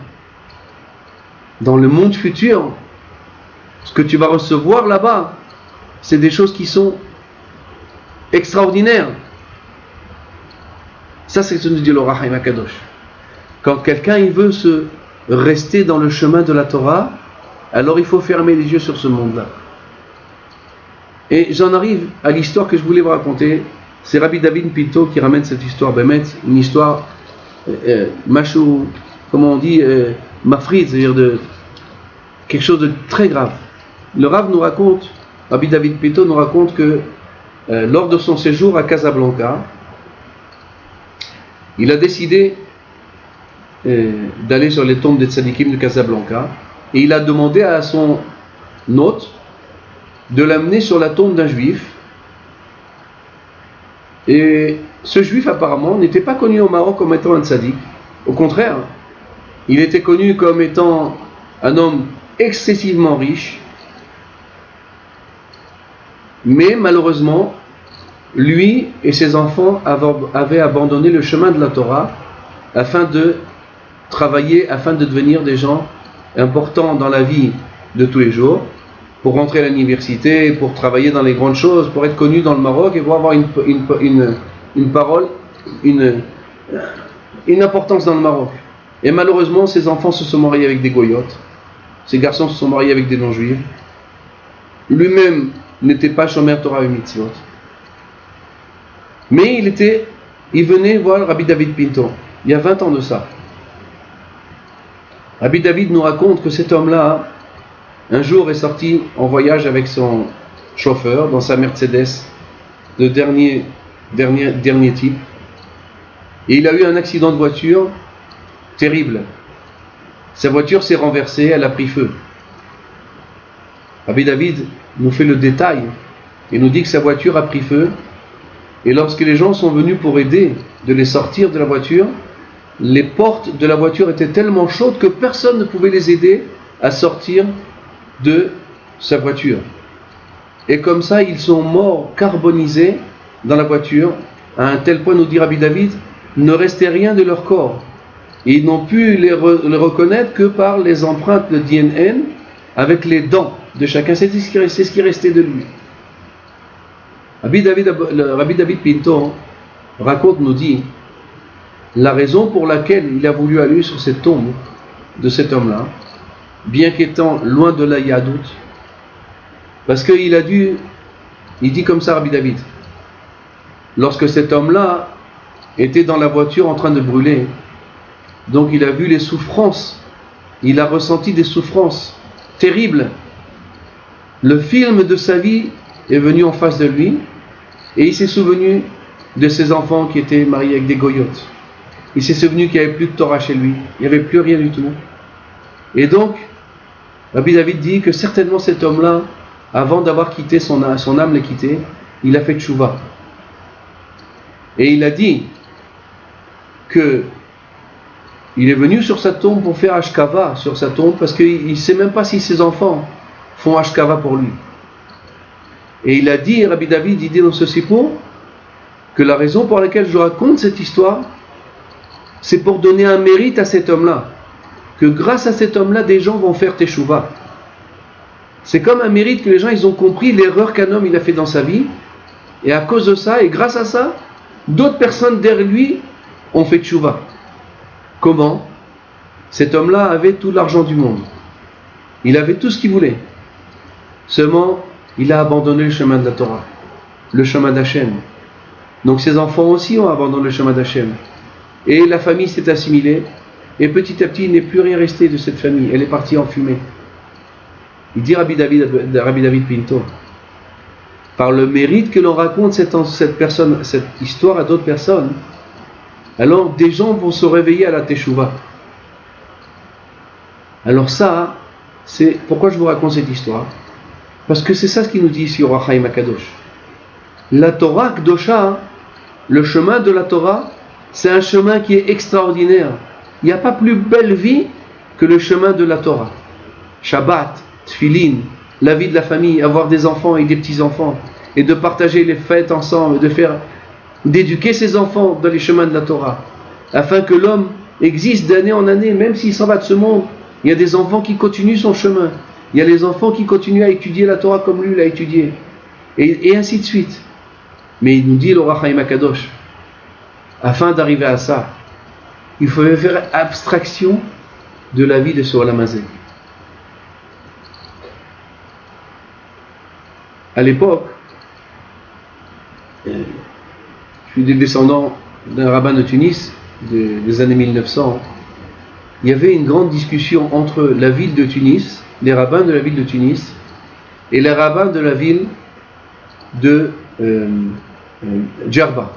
dans le monde futur, ce que tu vas recevoir là-bas, c'est des choses qui sont extraordinaires. Ça, c'est ce que nous dit l'Orach Chaim HaKadosh. Quand quelqu'un il veut se rester dans le chemin de la Torah, alors il faut fermer les yeux sur ce monde-là. Et j'en arrive à l'histoire que je voulais vous raconter. C'est Rabbi David Pinto qui ramène cette histoire, une histoire machou, comment on dit, mafrid, c'est-à-dire de quelque chose de très grave. Le Rav nous raconte, Rabbi David Pinto nous raconte que lors de son séjour à Casablanca, il a décidé d'aller sur les tombes des tzadikim de Casablanca et il a demandé à son hôte de l'amener sur la tombe d'un juif. Et ce juif apparemment n'était pas connu au Maroc comme étant un tzadik. Au contraire, il était connu comme étant un homme excessivement riche, mais malheureusement lui et ses enfants avaient abandonné le chemin de la Torah afin de travailler, afin de devenir des gens importants dans la vie de tous les jours, pour rentrer à l'université, pour travailler dans les grandes choses, pour être connus dans le Maroc et pour avoir une parole, une importance dans le Maroc. Et malheureusement, ces enfants se sont mariés avec des goyotes, ces garçons se sont mariés avec des non-juifs. Lui-même n'était pas shomer Torah et mitzvot. Mais il venait voir Rabbi David Pinto, il y a 20 ans de ça. Rabbi David nous raconte que cet homme-là, un jour est sorti en voyage avec son chauffeur dans sa Mercedes de dernier type. Et il a eu un accident de voiture terrible. Sa voiture s'est renversée, elle a pris feu. Rabbi David nous fait le détail et nous dit que sa voiture a pris feu. Et lorsque les gens sont venus pour aider de les sortir de la voiture, les portes de la voiture étaient tellement chaudes que personne ne pouvait les aider à sortir de sa voiture. Et comme ça, ils sont morts carbonisés dans la voiture, à un tel point, nous dit Rabbi David, ne restait rien de leur corps. Et ils n'ont pu les reconnaître que par les empreintes de DNA avec les dents de chacun. C'est ce qui restait de lui. Rabbi David Pinto raconte, nous dit, la raison pour laquelle il a voulu aller sur cette tombe de cet homme-là, bien qu'étant loin de la Yahadout, parce qu'il il dit comme ça, Rabbi David, lorsque cet homme-là était dans la voiture en train de brûler. Donc il a vu les souffrances, il a ressenti des souffrances terribles. Le film de sa vie est venu en face de lui et il s'est souvenu de ses enfants qui étaient mariés avec des goyotes. Il s'est souvenu qu'il n'y avait plus de Torah chez lui, il n'y avait plus rien du tout. Et donc, Rabbi David dit que certainement cet homme-là, avant d'avoir quitté son âme l'a quitté, il a fait tchouva. Et il a dit que il est venu sur sa tombe pour faire Ashkava sur sa tombe parce qu'il ne sait même pas si ses enfants font Ashkava pour lui. Et il a dit, Rabbi David, il dit dans ce sipour, que la raison pour laquelle je raconte cette histoire, c'est pour donner un mérite à cet homme-là. Que grâce à cet homme-là, des gens vont faire Teshuvah. C'est comme un mérite que les gens ils ont compris l'erreur qu'un homme il a fait dans sa vie. Et à cause de ça, et grâce à ça, d'autres personnes derrière lui ont fait Teshuvah. Comment? Cet homme-là avait tout l'argent du monde. Il avait tout ce qu'il voulait. Seulement, il a abandonné le chemin de la Torah, le chemin d'Hachem. Donc ses enfants aussi ont abandonné le chemin d'Hachem. Et la famille s'est assimilée. Et petit à petit, il n'est plus rien resté de cette famille. Elle est partie en fumée. Il dit Rabbi David Pinto, par le mérite que l'on raconte cette histoire à d'autres personnes, alors des gens vont se réveiller à la Teshuvah. Alors ça, c'est pourquoi je vous raconte cette histoire. Parce que c'est ça ce qu'il nous dit ici au Ohr HaChaim HaKadosh. La Torah Kdosha, le chemin de la Torah, c'est un chemin qui est extraordinaire. Il n'y a pas plus belle vie que le chemin de la Torah. Shabbat, Tfilin, la vie de la famille, avoir des enfants et des petits-enfants, et de partager les fêtes ensemble, d'éduquer ses enfants dans les chemins de la Torah, afin que l'homme existe d'année en année, même s'il s'en va de ce monde. Il y a des enfants qui continuent son chemin. Il y a les enfants qui continuent à étudier la Torah comme lui l'a étudié. Et ainsi de suite. Mais il nous dit, le Ohr HaChaim HaKadosh, afin d'arriver à ça, il faut faire abstraction de la vie de ce Olam Hazé. À l'époque, je suis des descendants d'un rabbin de Tunis des années 1900. Il y avait une grande discussion entre la ville de Tunis, les rabbins de la ville de Tunis, et les rabbins de la ville de Djerba.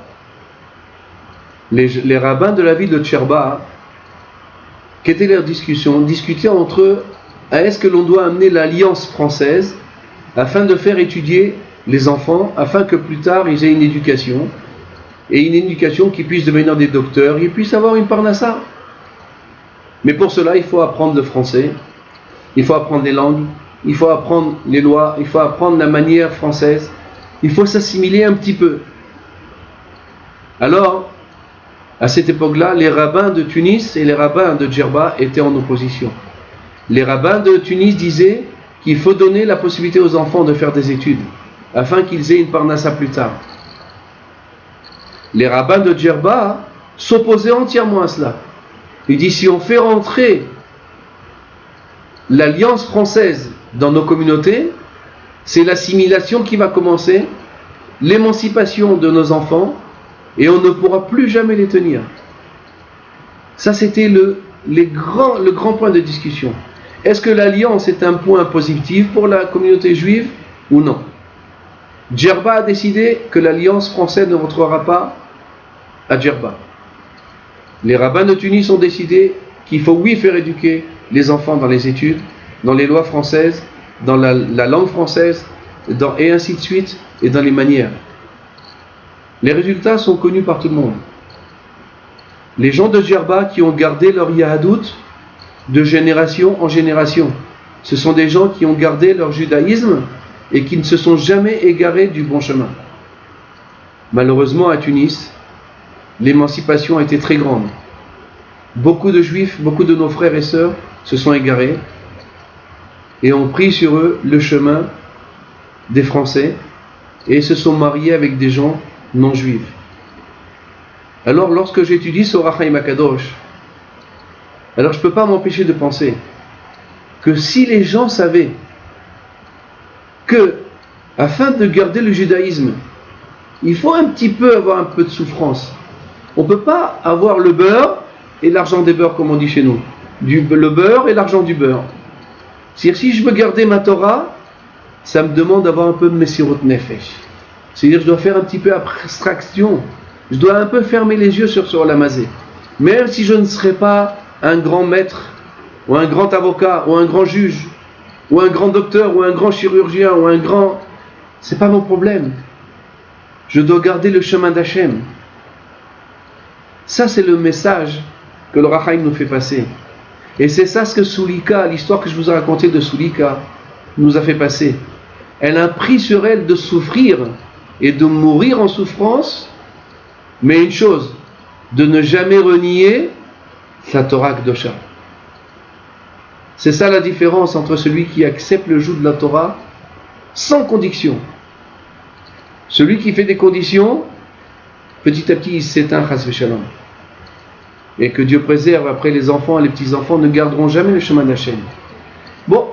Les rabbins de la ville de Djerba, quelle était leur discussion? Discutaient entre eux, est-ce que l'on doit amener l'alliance française afin de faire étudier les enfants, afin que plus tard ils aient une éducation, et une éducation qui puisse devenir des docteurs, ils puissent avoir une parnassa. Mais pour cela, il faut apprendre le français, il faut apprendre les langues, il faut apprendre les lois, il faut apprendre la manière française, il faut s'assimiler un petit peu. Alors, à cette époque-là, les rabbins de Tunis et les rabbins de Djerba étaient en opposition. Les rabbins de Tunis disaient qu'il faut donner la possibilité aux enfants de faire des études, afin qu'ils aient une parnassa plus tard. Les rabbins de Djerba s'opposaient entièrement à cela. Il dit, si on fait rentrer l'alliance française dans nos communautés, c'est l'assimilation qui va commencer, l'émancipation de nos enfants, et on ne pourra plus jamais les tenir. Ça, c'était le grand point de discussion. Est-ce que l'alliance est un point positif pour la communauté juive ou non? Djerba a décidé que l'alliance française ne rentrera pas à Djerba. Les rabbins de Tunis ont décidé qu'il faut oui faire éduquer les enfants dans les études, dans les lois françaises, dans la langue française, et ainsi de suite, et dans les manières. Les résultats sont connus par tout le monde. Les gens de Djerba qui ont gardé leur Yahadout de génération en génération, ce sont des gens qui ont gardé leur judaïsme et qui ne se sont jamais égarés du bon chemin. Malheureusement, à Tunis, l'émancipation a été très grande. Beaucoup de juifs, beaucoup de nos frères et sœurs se sont égarés et ont pris sur eux le chemin des Français et se sont mariés avec des gens non juifs. Alors, lorsque j'étudie ce Ohr HaChaim HaKadosh, alors je ne peux pas m'empêcher de penser que si les gens savaient que, afin de garder le judaïsme, il faut un petit peu avoir un peu de souffrance. On ne peut pas avoir le beurre et l'argent des beurres, comme on dit chez nous. Le beurre et l'argent du beurre. C'est-à-dire, si je veux garder ma Torah, ça me demande d'avoir un peu de Messirut Nefesh. C'est-à-dire, je dois faire un petit peu abstraction. Je dois un peu fermer les yeux sur Olam Hazé. Même si je ne serai pas un grand maître, ou un grand avocat, ou un grand juge, ou un grand docteur, ou un grand chirurgien, ou un grand... C'est pas mon problème. Je dois garder le chemin d'Hachem. Ça, c'est le message que le Rachaim nous fait passer. Et c'est ça ce que Sulika, l'histoire que je vous ai racontée de Sulika, nous a fait passer. Elle a pris sur elle de souffrir et de mourir en souffrance, mais une chose, de ne jamais renier la Torah Kedosha. C'est ça la différence entre celui qui accepte le joug de la Torah sans condition. Celui qui fait des conditions, petit à petit il s'éteint, chas v'shalom. Et que Dieu préserve, après les enfants et les petits-enfants ne garderont jamais le chemin d'Hachem. Bon,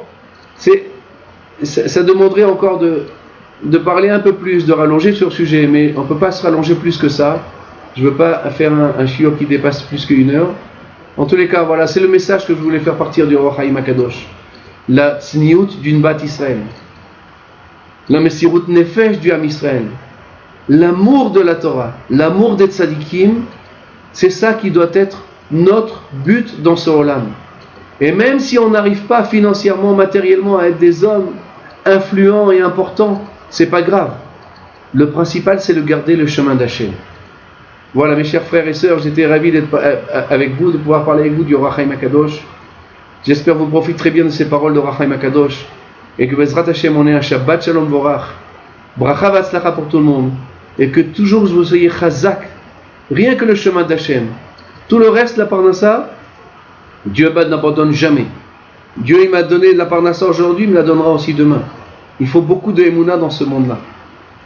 ça demanderait encore de parler un peu plus, de rallonger sur le sujet, mais on ne peut pas se rallonger plus que ça. Je ne veux pas faire un shiur qui dépasse plus qu'une heure. En tous les cas, voilà, c'est le message que je voulais faire partir du Or Haïm HaKadosh. La tzniut d'une bat Israël. La Messirut Nefesh du Am Israël. L'amour de la Torah, l'amour des tzadikim, c'est ça qui doit être notre but dans ce Olam. Et même si on n'arrive pas financièrement, matériellement à être des hommes influents et importants, c'est pas grave. Le principal, c'est de garder le chemin d'Hachem. Voilà, mes chers frères et sœurs, j'étais ravi d'être avec vous, de pouvoir parler avec vous du Or Haïm HaKadosh. J'espère que vous profiterez bien de ces paroles de Or Haïm HaKadosh. Et que Bezrat Hashem, on ait un Shabbat Shalom Borach. Bracha Vatzlacha pour tout le monde. Et que toujours vous soyez chazak. Rien que le chemin d'Hachem. Tout le reste, la parnassa, Dieu n'abandonne jamais. Dieu il m'a donné la parnassa aujourd'hui, il me la donnera aussi demain. Il faut beaucoup de émouna dans ce monde-là.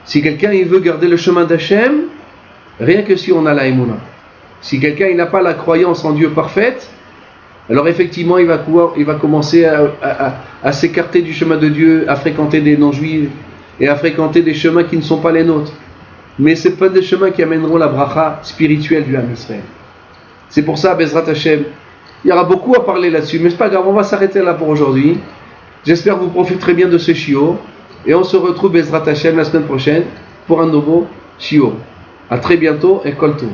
Si quelqu'un il veut garder le chemin d'Hachem, rien que si on a la émouna. Si quelqu'un il n'a pas la croyance en Dieu parfaite, alors effectivement il va commencer à s'écarter du chemin de Dieu, à fréquenter des non-juifs et à fréquenter des chemins qui ne sont pas les nôtres. Mais ce n'est pas des chemins qui amèneront la bracha spirituelle du Am Israël. C'est pour ça, Bezrat Hashem, il y aura beaucoup à parler là-dessus, mais c'est pas grave, on va s'arrêter là pour aujourd'hui. J'espère que vous profiterez bien de ce shiur, et on se retrouve Bezrat Hashem la semaine prochaine pour un nouveau shiur. À très bientôt et Kol Tov.